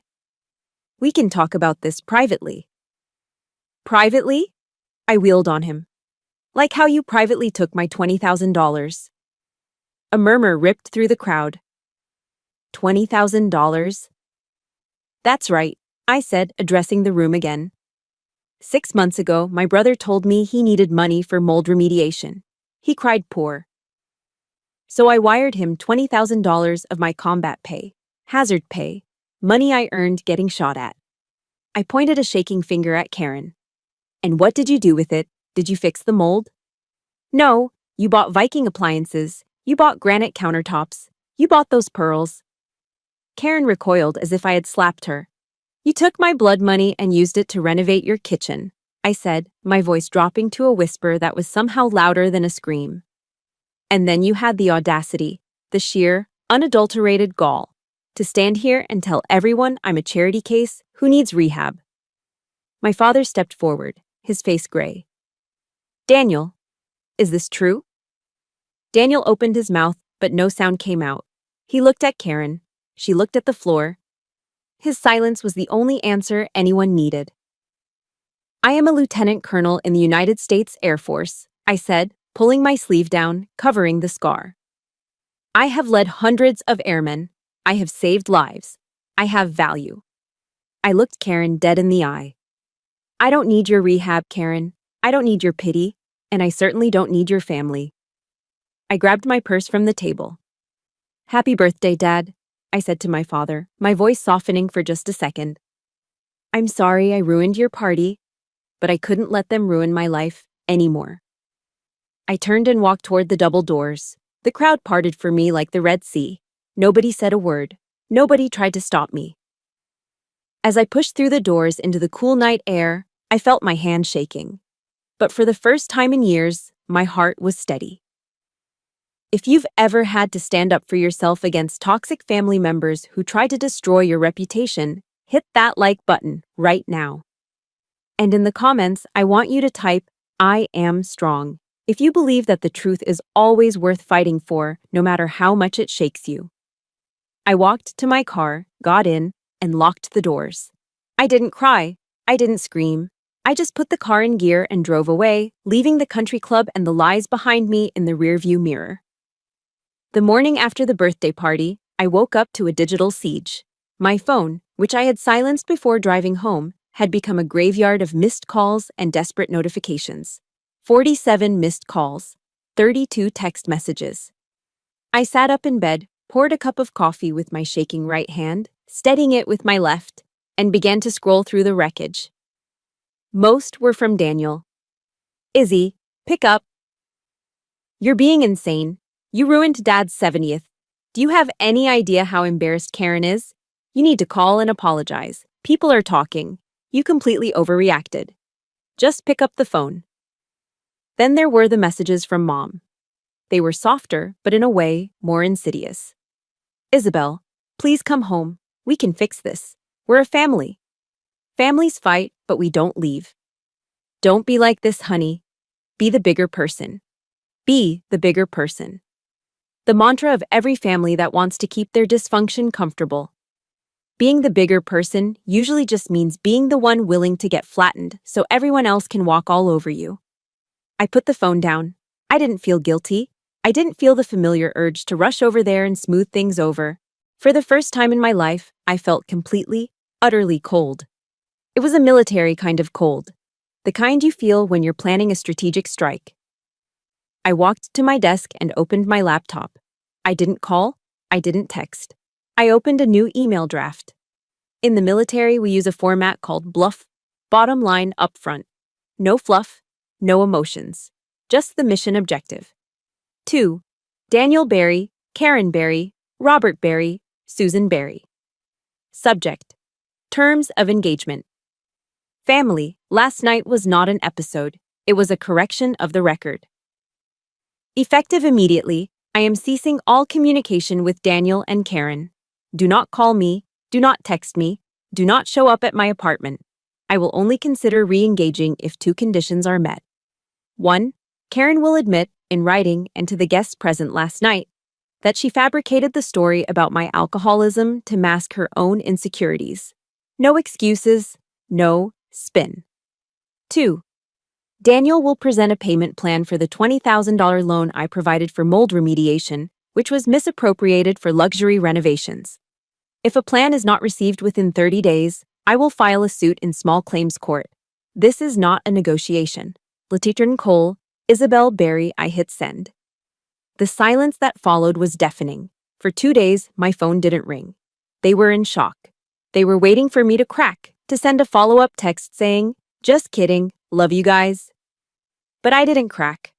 We can talk about this privately. Privately? I wheeled on him. Like how you privately took my $20,000. A murmur ripped through the crowd. $20,000? That's right, I said, addressing the room again. 6 months ago, my brother told me he needed money for mold remediation. He cried poor. So I wired him $20,000 of my combat pay, hazard pay, money I earned getting shot at. I pointed a shaking finger at Karen. And what did you do with it? Did you fix the mold? No, you bought Viking appliances. You bought granite countertops. You bought those pearls. Karen recoiled as if I had slapped her. You took my blood money and used it to renovate your kitchen, I said, my voice dropping to a whisper that was somehow louder than a scream. And then you had the audacity, the sheer, unadulterated gall, to stand here and tell everyone I'm a charity case who needs rehab. My father stepped forward, his face gray. Daniel, is this true? Daniel opened his mouth, but no sound came out. He looked at Karen. She looked at the floor. His silence was the only answer anyone needed. I am a lieutenant colonel in the United States Air Force, I said, pulling my sleeve down, covering the scar. I have led hundreds of airmen. I have saved lives. I have value. I looked Karen dead in the eye. I don't need your rehab, Karen. I don't need your pity, and I certainly don't need your family. I grabbed my purse from the table. Happy birthday, Dad, I said to my father, my voice softening for just a second. I'm sorry I ruined your party, but I couldn't let them ruin my life anymore. I turned and walked toward the double doors. The crowd parted for me like the Red Sea. Nobody said a word. Nobody tried to stop me. As I pushed through the doors into the cool night air, I felt my hand shaking. But for the first time in years, my heart was steady. If you've ever had to stand up for yourself against toxic family members who try to destroy your reputation, hit that like button right now. And in the comments, I want you to type, I am strong, if you believe that the truth is always worth fighting for, no matter how much it shakes you. I walked to my car, got in, and locked the doors. I didn't cry. I didn't scream. I just put the car in gear and drove away, leaving the country club and the lies behind me in the rearview mirror. The morning after the birthday party, I woke up to a digital siege. My phone, which I had silenced before driving home, had become a graveyard of missed calls and desperate notifications. 47 missed calls, 32 text messages. I sat up in bed, poured a cup of coffee with my shaking right hand, steadying it with my left, and began to scroll through the wreckage. Most were from Daniel. Izzy, pick up. You're being insane. You ruined Dad's 70th. Do you have any idea how embarrassed Karen is? You need to call and apologize. People are talking. You completely overreacted. Just pick up the phone. Then there were the messages from Mom. They were softer, but in a way, more insidious. Isabel, please come home. We can fix this. We're a family. Families fight, but we don't leave. Don't be like this, honey. Be the bigger person. Be the bigger person. The mantra of every family that wants to keep their dysfunction comfortable. Being the bigger person usually just means being the one willing to get flattened so everyone else can walk all over you. I put the phone down. I didn't feel guilty. I didn't feel the familiar urge to rush over there and smooth things over. For the first time in my life, I felt completely, utterly cold. It was a military kind of cold. The kind you feel when you're planning a strategic strike. I walked to my desk and opened my laptop. I didn't call. I didn't text. I opened a new email draft. In the military, we use a format called BLUF, bottom line up front. No fluff, no emotions. Just the mission objective. 2. Daniel Barry, Karen Barry, Robert Barry, Susan Barry. Subject. Terms of engagement. Family, last night was not an episode. It was a correction of the record. Effective immediately, I am ceasing all communication with Daniel and Karen. Do not call me, do not text me, do not show up at my apartment. I will only consider re-engaging if 2 conditions are met. 1. Karen will admit, in writing and to the guests present last night, that she fabricated the story about my alcoholism to mask her own insecurities. No excuses, no spin. 2. Daniel will present a payment plan for the $20,000 loan I provided for mold remediation, which was misappropriated for luxury renovations. If a plan is not received within 30 days, I will file a suit in small claims court. This is not a negotiation. Lieutenant Cole, Isabel Barry. I hit send. The silence that followed was deafening. For 2 days, my phone didn't ring. They were in shock. They were waiting for me to crack, to send a follow-up text saying, "Just kidding, love you guys." But I didn't crack.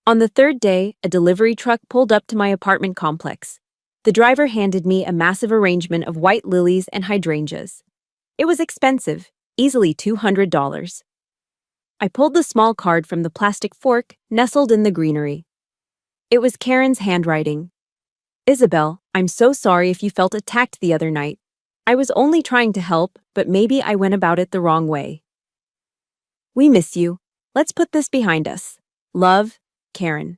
On the 3rd day, a delivery truck pulled up to my apartment complex. The driver handed me a massive arrangement of white lilies and hydrangeas. It was expensive, easily $200. I pulled the small card from the plastic fork nestled in the greenery. It was Karen's handwriting. Isabel, I'm so sorry if you felt attacked the other night. I was only trying to help, but maybe I went about it the wrong way. We miss you. Let's put this behind us. Love, Karen.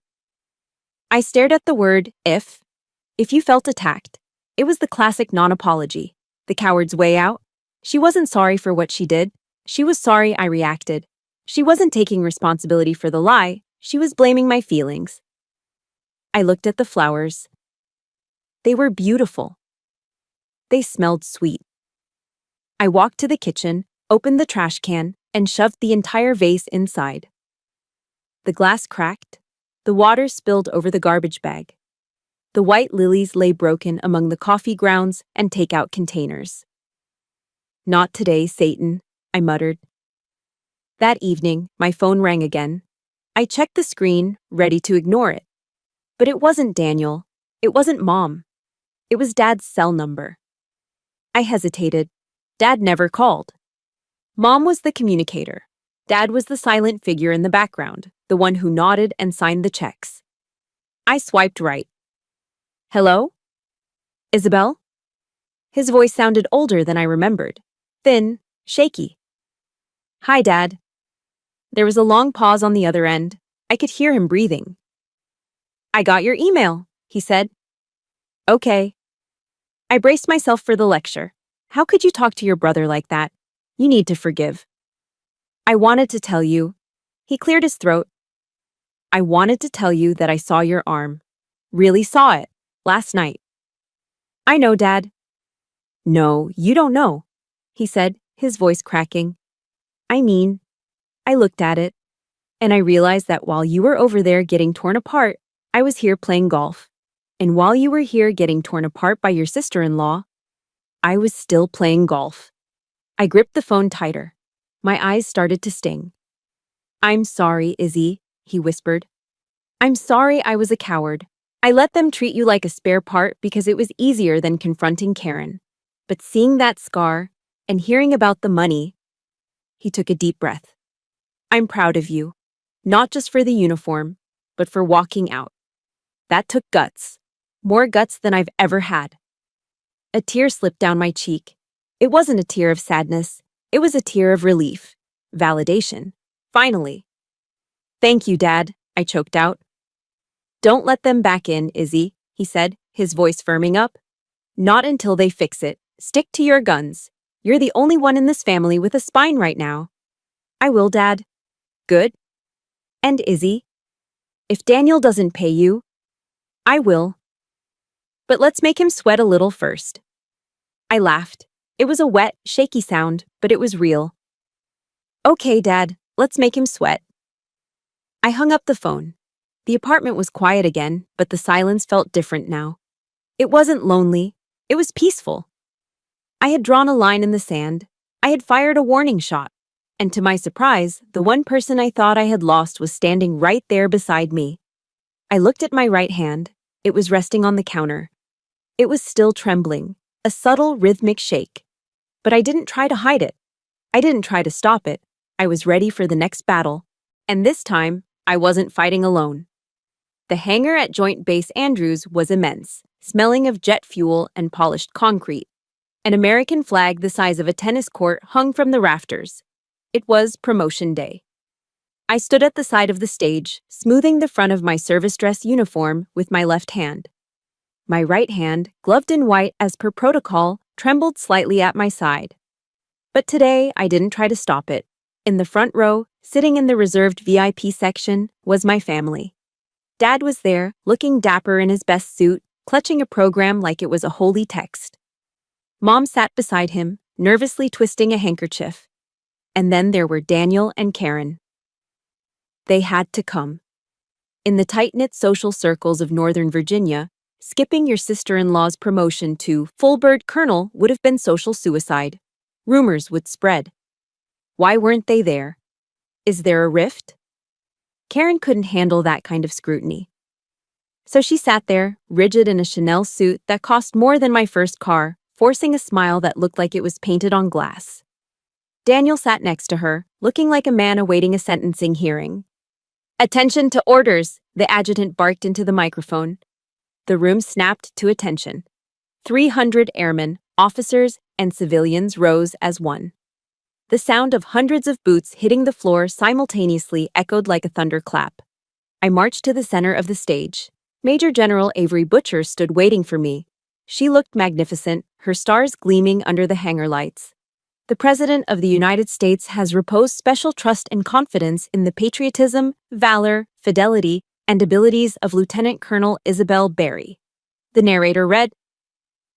I stared at the word if. If you felt attacked, It was the classic non-apology. The coward's way out. She wasn't sorry for what she did. She was sorry I reacted. She wasn't taking responsibility for the lie. She was blaming my feelings. I looked at the flowers. They were beautiful. They smelled sweet. I walked to the kitchen, opened the trash can, and shoved the entire vase inside. The glass cracked. The water spilled over the garbage bag. The white lilies lay broken among the coffee grounds and takeout containers. "Not today, Satan," I muttered. That evening, my phone rang again. I checked the screen, ready to ignore it. But it wasn't Daniel. It wasn't Mom. It was Dad's cell number. I hesitated. Dad never called. Mom was the communicator. Dad was the silent figure in the background, the one who nodded and signed the checks. I swiped right. "Hello? Isabel?" His voice sounded older than I remembered. Thin, shaky. "Hi, Dad." There was a long pause on the other end. I could hear him breathing. "I got your email," he said. "Okay." I braced myself for the lecture. "How could you talk to your brother like that? You need to forgive." "I wanted to tell you." He cleared his throat. "I wanted to tell you that I saw your arm. Really saw it. Last night." "I know, Dad." "No, you don't know," he said, his voice cracking. "I mean, I looked at it, and I realized that while you were over there getting torn apart, I was here playing golf. And while you were here getting torn apart by your sister-in-law, I was still playing golf." I gripped the phone tighter. My eyes started to sting. "I'm sorry, Izzy," he whispered. "I'm sorry I was a coward. I let them treat you like a spare part because it was easier than confronting Karen. But seeing that scar and hearing about the money..." He took a deep breath. "I'm proud of you, not just for the uniform, but for walking out. That took guts, more guts than I've ever had." A tear slipped down my cheek. It wasn't a tear of sadness. It was a tear of relief, validation. Finally. "Thank you, Dad," I choked out. "Don't let them back in, Izzy," he said, his voice firming up. "Not until they fix it. Stick to your guns. You're the only one in this family with a spine right now." "I will, Dad." "Good." "And Izzy, if Daniel doesn't pay you, I will. But let's make him sweat a little first." I laughed. It was a wet, shaky sound, but it was real. "Okay, Dad, let's make him sweat." I hung up the phone. The apartment was quiet again, but the silence felt different now. It wasn't lonely. It was peaceful. I had drawn a line in the sand. I had fired a warning shot. And to my surprise, the one person I thought I had lost was standing right there beside me. I looked at my right hand. It was resting on the counter. It was still trembling, a subtle rhythmic shake. But I didn't try to hide it. I didn't try to stop it. I was ready for the next battle. And this time, I wasn't fighting alone. The hangar at Joint Base Andrews was immense, smelling of jet fuel and polished concrete. An American flag the size of a tennis court hung from the rafters. It was promotion day. I stood at the side of the stage, smoothing the front of my service dress uniform with my left hand. My right hand, gloved in white as per protocol, trembled slightly at my side. But today, I didn't try to stop it. In the front row, sitting in the reserved VIP section, was my family. Dad was there, looking dapper in his best suit, clutching a program like it was a holy text. Mom sat beside him, nervously twisting a handkerchief. And then there were Daniel and Karen. They had to come. In the tight-knit social circles of Northern Virginia, skipping your sister-in-law's promotion to full-bird colonel would have been social suicide. Rumors would spread. Why weren't they there? Is there a rift? Karen couldn't handle that kind of scrutiny. So she sat there, rigid in a Chanel suit that cost more than my first car, forcing a smile that looked like it was painted on glass. Daniel sat next to her, looking like a man awaiting a sentencing hearing. "Attention to orders," the adjutant barked into the microphone. The room snapped to attention. 300 airmen, officers, and civilians rose as one. The sound of hundreds of boots hitting the floor simultaneously echoed like a thunderclap. I marched to the center of the stage. Major General Avery Butcher stood waiting for me. She looked magnificent, her stars gleaming under the hangar lights. The President of the United States has reposed special trust and confidence in the patriotism, valor, fidelity, and abilities of Lieutenant Colonel Isabel Berry. The narrator read.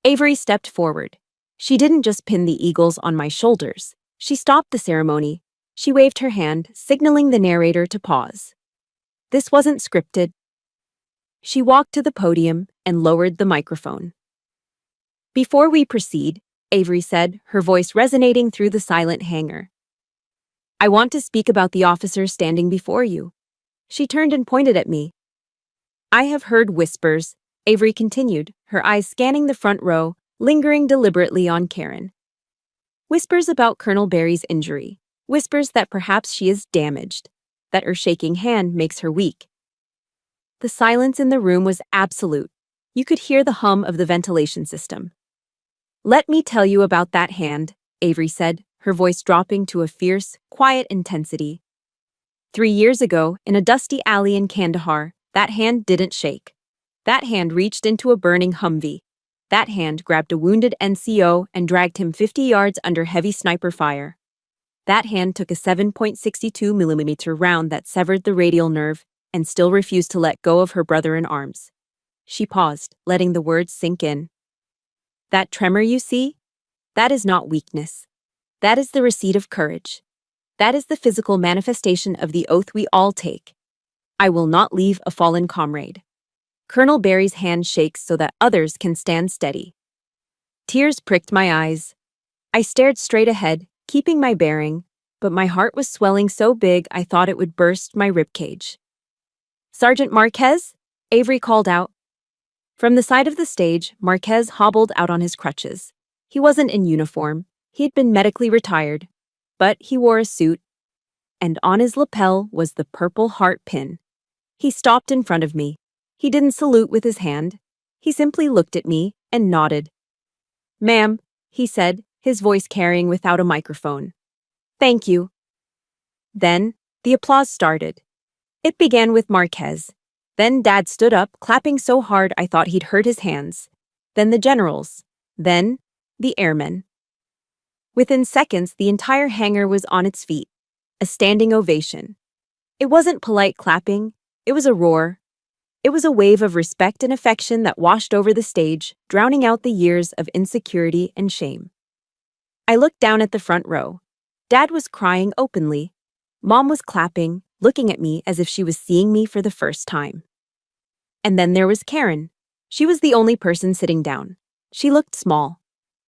Avery stepped forward. She didn't just pin the eagles on my shoulders. She stopped the ceremony. She waved her hand, signaling the narrator to pause. This wasn't scripted. She walked to the podium and lowered the microphone. Before we proceed, Avery said, her voice resonating through the silent hangar, I want to speak about the officer standing before you. She turned and pointed at me. I have heard whispers, Avery continued, her eyes scanning the front row, lingering deliberately on Karen. Whispers about Colonel Berry's injury. Whispers that perhaps she is damaged, that her shaking hand makes her weak. The silence in the room was absolute. You could hear the hum of the ventilation system. Let me tell you about that hand, Avery said, her voice dropping to a fierce, quiet intensity. 3 years ago, in a dusty alley in Kandahar, that hand didn't shake. That hand reached into a burning Humvee. That hand grabbed a wounded NCO and dragged him 50 yards under heavy sniper fire. That hand took a 7.62mm round that severed the radial nerve and still refused to let go of her brother in arms. She paused, letting the words sink in. That tremor you see? That is not weakness. That is the receipt of courage. That is the physical manifestation of the oath we all take. I will not leave a fallen comrade. Colonel Berry's hand shakes so that others can stand steady. Tears pricked my eyes. I stared straight ahead, keeping my bearing, but my heart was swelling so big I thought it would burst my ribcage. Sergeant Marquez? Avery called out. From the side of the stage, Marquez hobbled out on his crutches. He wasn't in uniform. He had been medically retired, but he wore a suit, and on his lapel was the Purple Heart pin. He stopped in front of me. He didn't salute with his hand. He simply looked at me and nodded. Ma'am, he said, his voice carrying without a microphone. Thank you. Then, the applause started. It began with Marquez. Then Dad stood up, clapping so hard I thought he'd hurt his hands. Then the generals. Then, the airmen. Within seconds, the entire hangar was on its feet. A standing ovation. It wasn't polite clapping. It was a roar. It was a wave of respect and affection that washed over the stage, drowning out the years of insecurity and shame. I looked down at the front row. Dad was crying openly. Mom was clapping, looking at me as if she was seeing me for the first time. And then there was Karen. She was the only person sitting down. She looked small.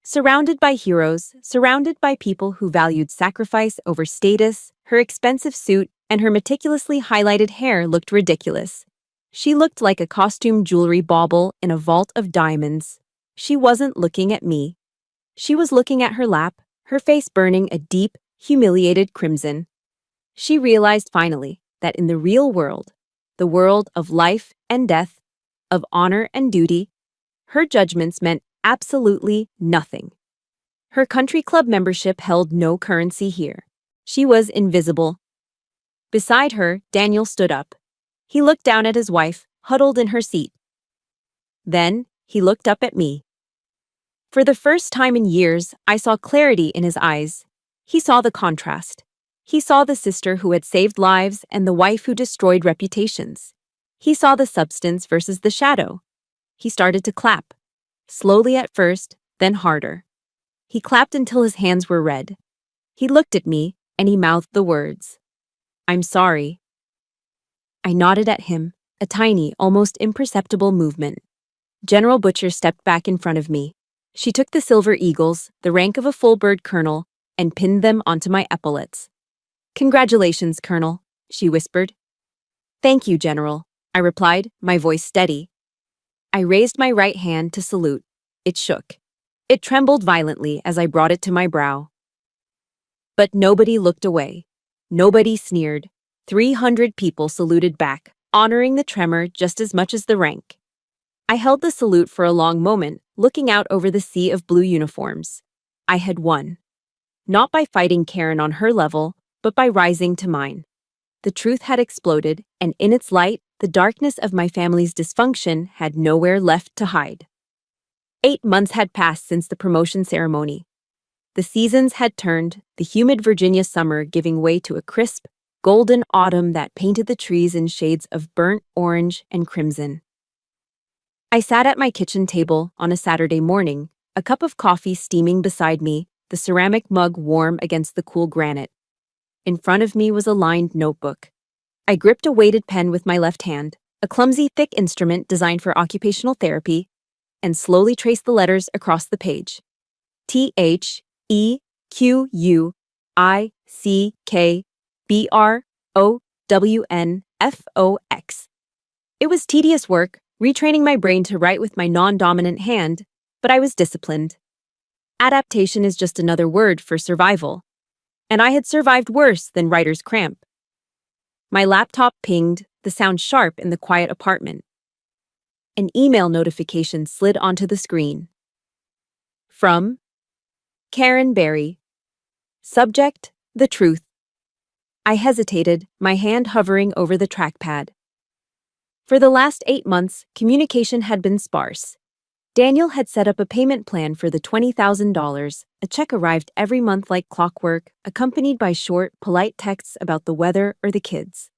Surrounded by heroes, surrounded by people who valued sacrifice over status, her expensive suit and her meticulously highlighted hair looked ridiculous. She looked like a costume jewelry bauble in a vault of diamonds. She wasn't looking at me. She was looking at her lap, her face burning a deep, humiliated crimson. She realized finally that in the real world, the world of life and death, of honor and duty, her judgments meant absolutely nothing. Her country club membership held no currency here. She was invisible. Beside her, Daniel stood up. He looked down at his wife, huddled in her seat. Then, he looked up at me. For the first time in years, I saw clarity in his eyes. He saw the contrast. He saw the sister who had saved lives and the wife who destroyed reputations. He saw the substance versus the shadow. He started to clap. Slowly at first, then harder. He clapped until his hands were red. He looked at me, and he mouthed the words. I'm sorry. I nodded at him, a tiny, almost imperceptible movement. General Butcher stepped back in front of me. She took the silver eagles, the rank of a full bird colonel, and pinned them onto my epaulets. Congratulations, Colonel, she whispered. Thank you, General, I replied, my voice steady. I raised my right hand to salute. It shook. It trembled violently as I brought it to my brow. But nobody looked away. Nobody sneered. 300 people saluted back, honoring the tremor just as much as the rank. I held the salute for a long moment, looking out over the sea of blue uniforms. I had won. Not by fighting Karen on her level, but by rising to mine. The truth had exploded, and in its light, the darkness of my family's dysfunction had nowhere left to hide. 8 months had passed since the promotion ceremony. The seasons had turned, the humid Virginia summer giving way to a crisp, golden autumn that painted the trees in shades of burnt orange and crimson. I sat at my kitchen table on a Saturday morning, a cup of coffee steaming beside me, the ceramic mug warm against the cool granite. In front of me was a lined notebook. I gripped a weighted pen with my left hand, a clumsy, thick instrument designed for occupational therapy, and slowly traced the letters across the page. THEQUICKBROWNFOX. It was tedious work, retraining my brain to write with my non-dominant hand, but I was disciplined. Adaptation is just another word for survival. And I had survived worse than writer's cramp. My laptop pinged, the sound sharp in the quiet apartment. An email notification slid onto the screen. From Karen Barry. Subject, the truth. I hesitated, my hand hovering over the trackpad. For the last 8 months, communication had been sparse. Daniel had set up a payment plan for the $20,000. A check arrived every month like clockwork, accompanied by short, polite texts about the weather or the kids.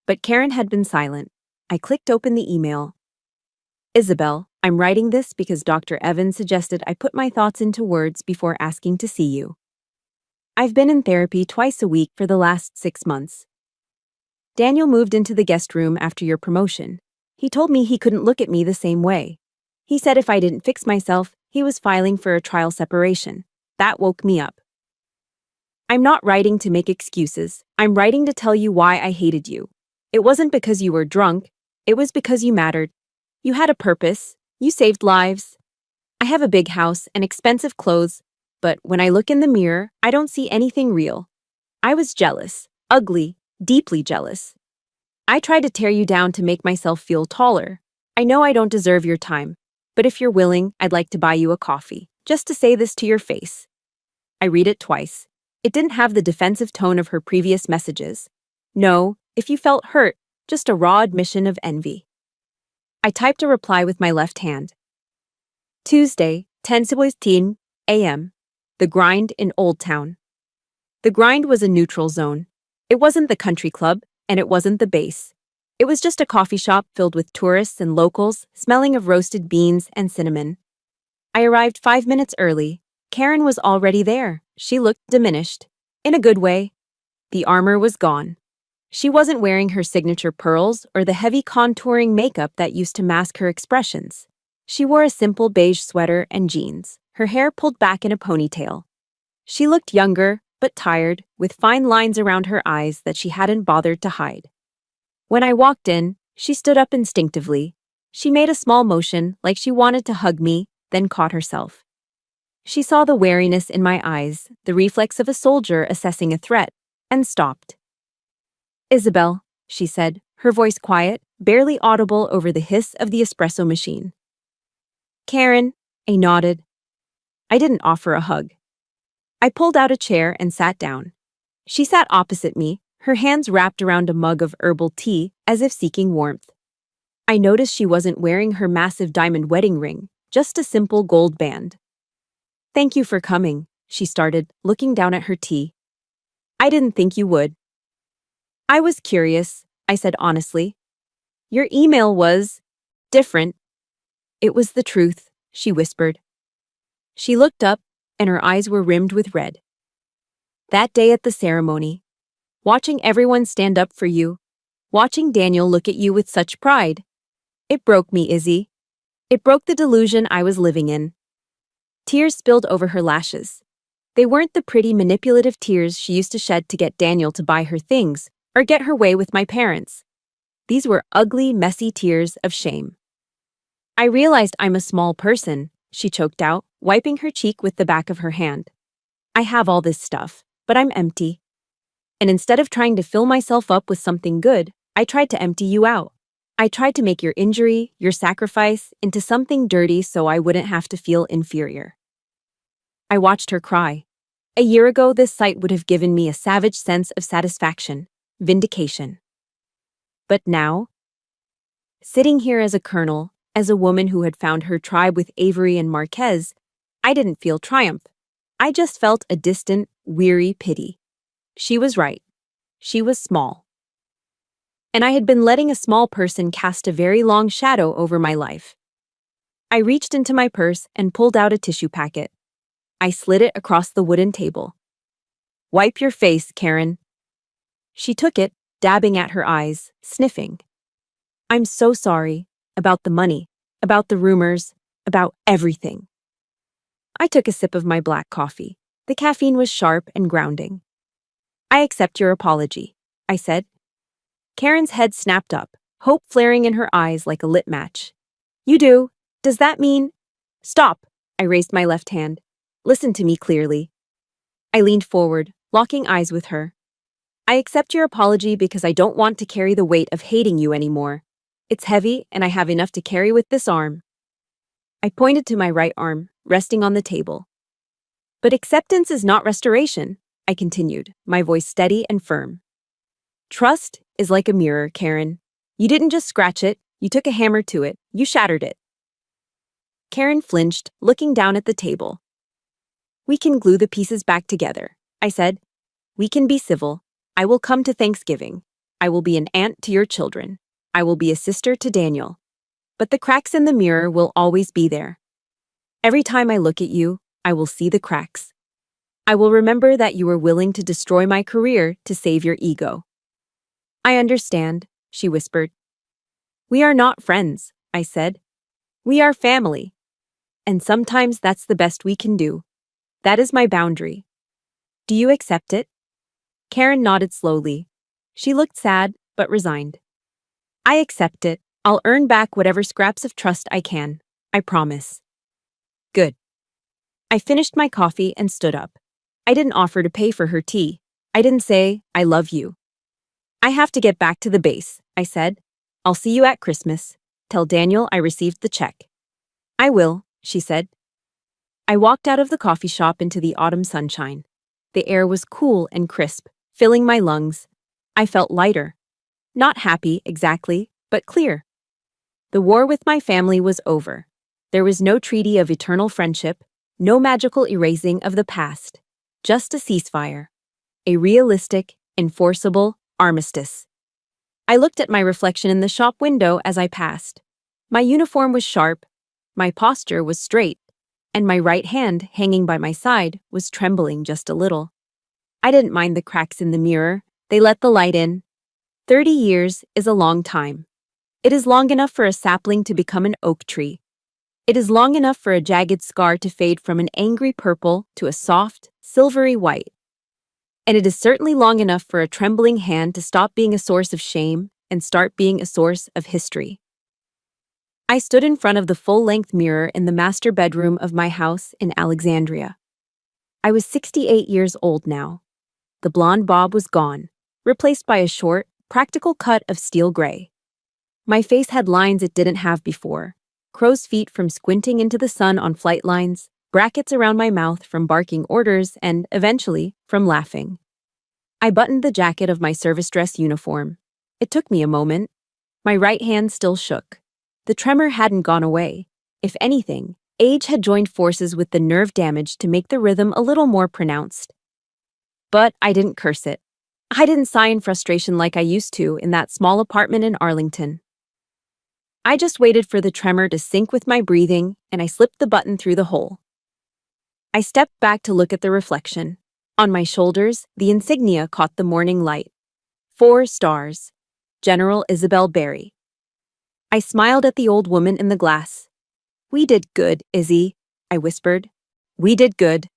But Karen had been silent. I clicked open the email. Isabel, I'm writing this because Dr. Evans suggested I put my thoughts into words before asking to see you. I've been in therapy twice a week for the last 6 months. Daniel moved into the guest room after your promotion. He told me he couldn't look at me the same way. He said if I didn't fix myself, he was filing for a trial separation. That woke me up. I'm not writing to make excuses. I'm writing to tell you why I hated you. It wasn't because you were drunk. It was because you mattered. You had a purpose. You saved lives. I have a big house and expensive clothes, but when I look in the mirror, I don't see anything real. I was jealous, ugly, deeply jealous. I tried to tear you down to make myself feel taller. I know I don't deserve your time. But if you're willing, I'd like to buy you a coffee, just to say this to your face. I read it twice. It didn't have the defensive tone of her previous messages. No, if you felt hurt, just a raw admission of envy. I typed a reply with my left hand. Tuesday, 10:17 a.m. The Grind in Old Town. The Grind was a neutral zone. It wasn't the country club, and it wasn't the base. It was just a coffee shop filled with tourists and locals, smelling of roasted beans and cinnamon. I arrived 5 minutes early. Karen was already there. She looked diminished. In a good way. The armor was gone. She wasn't wearing her signature pearls or the heavy contouring makeup that used to mask her expressions. She wore a simple beige sweater and jeans, her hair pulled back in a ponytail. She looked younger, but tired, with fine lines around her eyes that she hadn't bothered to hide. When I walked in, she stood up instinctively. She made a small motion, like she wanted to hug me, then caught herself. She saw the wariness in my eyes, the reflex of a soldier assessing a threat, and stopped. Isabel, she said, her voice quiet, barely audible over the hiss of the espresso machine. Karen, I nodded. I didn't offer a hug. I pulled out a chair and sat down. She sat opposite me, her hands wrapped around a mug of herbal tea as if seeking warmth. I noticed she wasn't wearing her massive diamond wedding ring, just a simple gold band. Thank you for coming, she started, looking down at her tea. I didn't think you would. I was curious, I said honestly. Your email was different. It was the truth, she whispered. She looked up, and her eyes were rimmed with red. That day at the ceremony, watching everyone stand up for you, watching Daniel look at you with such pride, it broke me, Izzy. It broke the delusion I was living in. Tears spilled over her lashes. They weren't the pretty, manipulative tears she used to shed to get Daniel to buy her things or get her way with my parents. These were ugly, messy tears of shame. I realized I'm a small person, she choked out, wiping her cheek with the back of her hand. I have all this stuff, but I'm empty. And instead of trying to fill myself up with something good, I tried to empty you out. I tried to make your injury, your sacrifice, into something dirty so I wouldn't have to feel inferior. I watched her cry. A year ago, this sight would have given me a savage sense of satisfaction, vindication. But now, sitting here as a colonel, As a woman who had found her tribe with Avery and Marquez, I didn't feel triumph. I just felt a distant, weary pity. She was right. She was small. And I had been letting a small person cast a very long shadow over my life. I reached into my purse and pulled out a tissue packet. I slid it across the wooden table. "Wipe your face, Karen." She took it, dabbing at her eyes, sniffing. "I'm so sorry. About the money, about the rumors, about everything." I took a sip of my black coffee. The caffeine was sharp and grounding. "I accept your apology," I said. Karen's head snapped up, hope flaring in her eyes like a lit match. "You do? Does that mean—" "Stop!" I raised my left hand. "Listen to me clearly." I leaned forward, locking eyes with her. "I accept your apology because I don't want to carry the weight of hating you anymore. It's heavy, and I have enough to carry with this arm." I pointed to my right arm, resting on the table. "But acceptance is not restoration," I continued, my voice steady and firm. "Trust is like a mirror, Karen. You didn't just scratch it, you took a hammer to it, you shattered it." Karen flinched, looking down at the table. "We can glue the pieces back together," I said. "We can be civil. I will come to Thanksgiving. I will be an aunt to your children. I will be a sister to Daniel. But the cracks in the mirror will always be there. Every time I look at you, I will see the cracks. I will remember that you were willing to destroy my career to save your ego." "I understand," she whispered. "We are not friends," I said. "We are family. And sometimes that's the best we can do. That is my boundary. Do you accept it?" Karen nodded slowly. She looked sad, but resigned. "I accept it. I'll earn back whatever scraps of trust I can. I promise." "Good." I finished my coffee and stood up. I didn't offer to pay for her tea. I didn't say, "I love you." "I have to get back to the base," I said. "I'll see you at Christmas. Tell Daniel I received the check." "I will," she said. I walked out of the coffee shop into the autumn sunshine. The air was cool and crisp, filling my lungs. I felt lighter. Not happy, exactly, but clear. The war with my family was over. There was no treaty of eternal friendship, no magical erasing of the past. Just a ceasefire. A realistic, enforceable armistice. I looked at my reflection in the shop window as I passed. My uniform was sharp, my posture was straight, and my right hand, hanging by my side, was trembling just a little. I didn't mind the cracks in the mirror. They let the light in. 30 years is a long time. It is long enough for a sapling to become an oak tree. It is long enough for a jagged scar to fade from an angry purple to a soft, silvery white. And it is certainly long enough for a trembling hand to stop being a source of shame and start being a source of history. I stood in front of the full-length mirror in the master bedroom of my house in Alexandria. I was 68 years old now. The blonde bob was gone, replaced by a short, practical cut of steel gray. My face had lines it didn't have before, crow's feet from squinting into the sun on flight lines, brackets around my mouth from barking orders, and, eventually, from laughing. I buttoned the jacket of my service dress uniform. It took me a moment. My right hand still shook. The tremor hadn't gone away. If anything, age had joined forces with the nerve damage to make the rhythm a little more pronounced. But I didn't curse it. I didn't sigh in frustration like I used to in that small apartment in Arlington. I just waited for the tremor to sync with my breathing, and I slipped the button through the hole. I stepped back to look at the reflection. On my shoulders, the insignia caught the morning light. 4 stars. General Isabel Berry. I smiled at the old woman in the glass. "We did good, Izzy," I whispered. "We did good."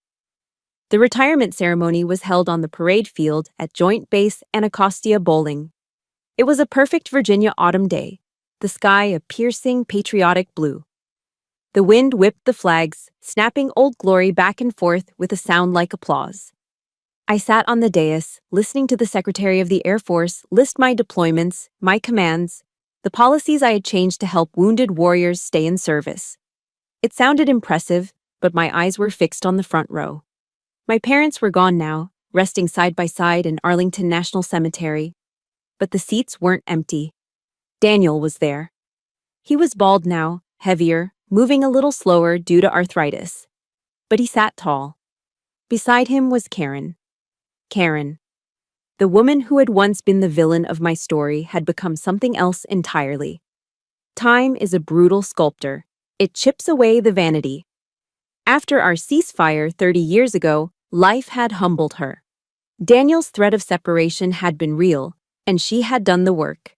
The retirement ceremony was held on the parade field at Joint Base Anacostia Bowling. It was a perfect Virginia autumn day, the sky a piercing, patriotic blue. The wind whipped the flags, snapping Old Glory back and forth with a sound like applause. I sat on the dais, listening to the Secretary of the Air Force list my deployments, my commands, the policies I had changed to help wounded warriors stay in service. It sounded impressive, but my eyes were fixed on the front row. My parents were gone now, resting side by side in Arlington National Cemetery. But the seats weren't empty. Daniel was there. He was bald now, heavier, moving a little slower due to arthritis. But he sat tall. Beside him was Karen. Karen. The woman who had once been the villain of my story had become something else entirely. Time is a brutal sculptor. It chips away the vanity. After our ceasefire 30 years ago, life had humbled her. Daniel's threat of separation had been real, and she had done the work.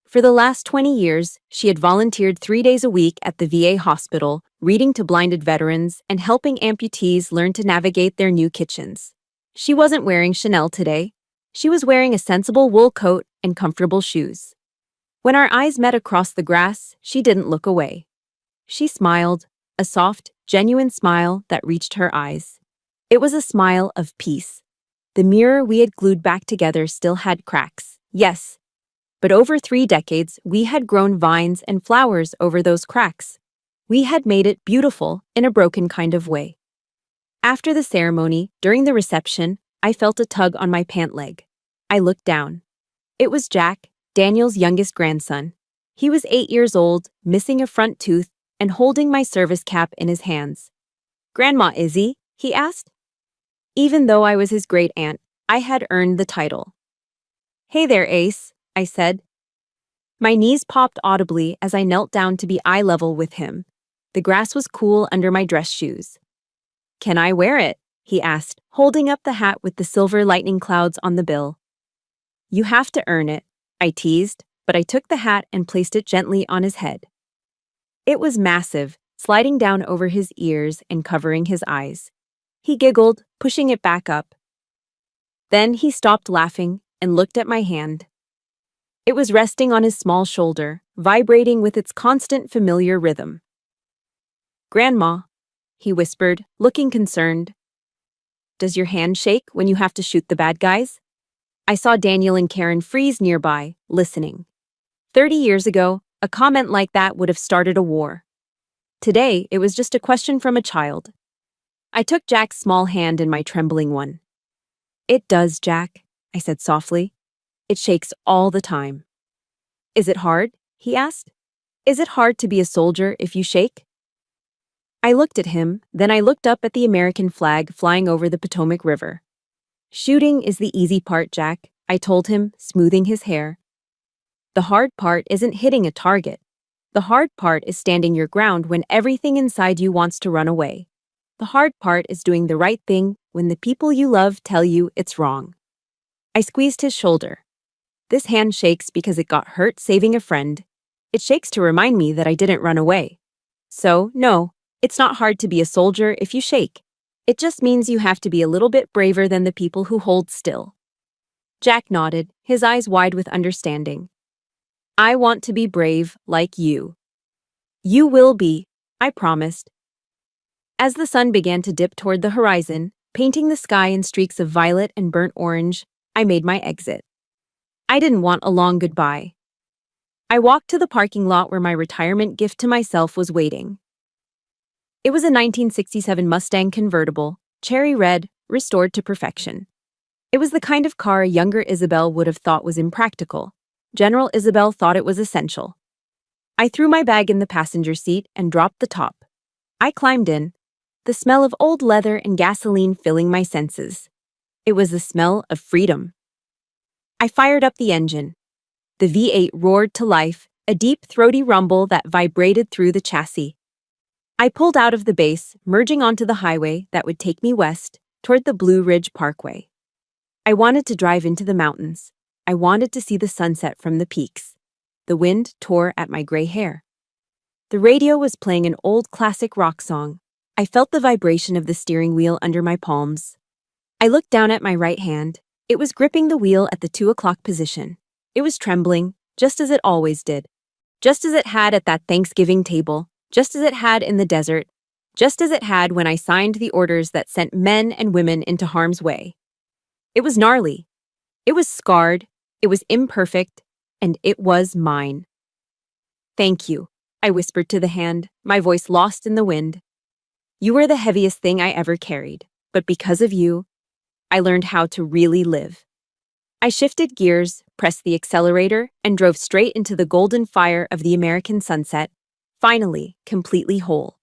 For the last 20 years, she had volunteered 3 days a week at the VA hospital, reading to blinded veterans and helping amputees learn to navigate their new kitchens. She wasn't wearing Chanel today. She was wearing a sensible wool coat and comfortable shoes. When our eyes met across the grass, she didn't look away. She smiled, a soft, genuine smile that reached her eyes. It was a smile of peace. The mirror we had glued back together still had cracks, yes. But over 3 decades, we had grown vines and flowers over those cracks. We had made it beautiful in a broken kind of way. After the ceremony, during the reception, I felt a tug on my pant leg. I looked down. It was Jack, Daniel's youngest grandson. He was 8 years old, missing a front tooth, and holding my service cap in his hands. "Grandma Izzy?" he asked. Even though I was his great-aunt, I had earned the title. "Hey there, Ace," I said. My knees popped audibly as I knelt down to be eye level with him. The grass was cool under my dress shoes. "Can I wear it?" he asked, holding up the hat with the silver lightning clouds on the bill. "You have to earn it," I teased, but I took the hat and placed it gently on his head. It was massive, sliding down over his ears and covering his eyes. He giggled, pushing it back up. Then he stopped laughing and looked at my hand. It was resting on his small shoulder, vibrating with its constant familiar rhythm. "Grandma," he whispered, looking concerned. "Does your hand shake when you have to shoot the bad guys?" I saw Daniel and Karen freeze nearby, listening. 30 years ago, a comment like that would have started a war. Today, it was just a question from a child. I took Jack's small hand in my trembling one. "It does, Jack," I said softly. "It shakes all the time." "Is it hard?" he asked. "Is it hard to be a soldier if you shake?" I looked at him, then I looked up at the American flag flying over the Potomac River. "Shooting is the easy part, Jack," I told him, smoothing his hair. "The hard part isn't hitting a target. The hard part is standing your ground when everything inside you wants to run away. The hard part is doing the right thing when the people you love tell you it's wrong." I squeezed his shoulder. "This hand shakes because it got hurt saving a friend. It shakes to remind me that I didn't run away. So, no, it's not hard to be a soldier if you shake. It just means you have to be a little bit braver than the people who hold still." Jack nodded, his eyes wide with understanding. "I want to be brave like you." "You will be," I promised. As the sun began to dip toward the horizon, painting the sky in streaks of violet and burnt orange, I made my exit. I didn't want a long goodbye. I walked to the parking lot where my retirement gift to myself was waiting. It was a 1967 Mustang convertible, cherry red, restored to perfection. It was the kind of car a younger Isabel would have thought was impractical. General Isabel thought it was essential. I threw my bag in the passenger seat and dropped the top. I climbed in, the smell of old leather and gasoline filling my senses. It was the smell of freedom. I fired up the engine. The V8 roared to life, a deep, throaty rumble that vibrated through the chassis. I pulled out of the base, merging onto the highway that would take me west, toward the Blue Ridge Parkway. I wanted to drive into the mountains. I wanted to see the sunset from the peaks. The wind tore at my gray hair. The radio was playing an old classic rock song. I felt the vibration of the steering wheel under my palms. I looked down at my right hand. It was gripping the wheel at the 2 o'clock position. It was trembling, just as it always did. Just as it had at that Thanksgiving table, just as it had in the desert, just as it had when I signed the orders that sent men and women into harm's way. It was gnarly. It was scarred. It was imperfect. And it was mine. "Thank you," I whispered to the hand, my voice lost in the wind. "You were the heaviest thing I ever carried, but because of you, I learned how to really live." I shifted gears, pressed the accelerator, and drove straight into the golden fire of the American sunset. finally, completely whole.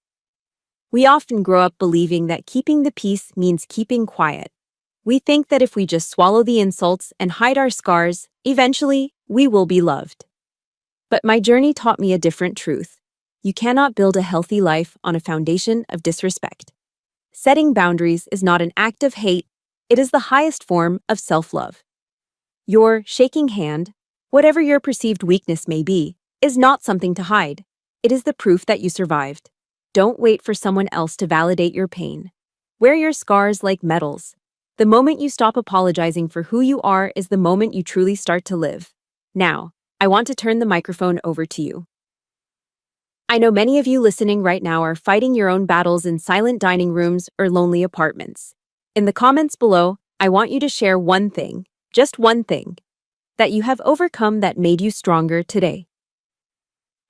We often grow up believing that keeping the peace means keeping quiet. We think that if we just swallow the insults and hide our scars, eventually, we will be loved. But my journey taught me a different truth. You cannot build a healthy life on a foundation of disrespect. Setting boundaries is not an act of hate, it is the highest form of self-love. Your shaking hand, whatever your perceived weakness may be, is not something to hide. It is the proof that you survived. Don't wait for someone else to validate your pain. Wear your scars like medals. The moment you stop apologizing for who you are is the moment you truly start to live. Now, I want to turn the microphone over to you. I know many of you listening right now are fighting your own battles in silent dining rooms or lonely apartments. In the comments below, I want you to share one thing, just one thing, that you have overcome that made you stronger today.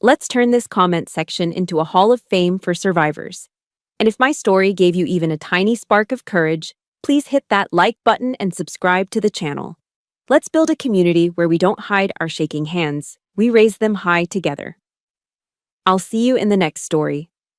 Let's turn this comment section into a hall of fame for survivors. And if my story gave you even a tiny spark of courage, please hit that like button and subscribe to the channel. Let's build a community where we don't hide our shaking hands, we raise them high together. I'll see you in the next story.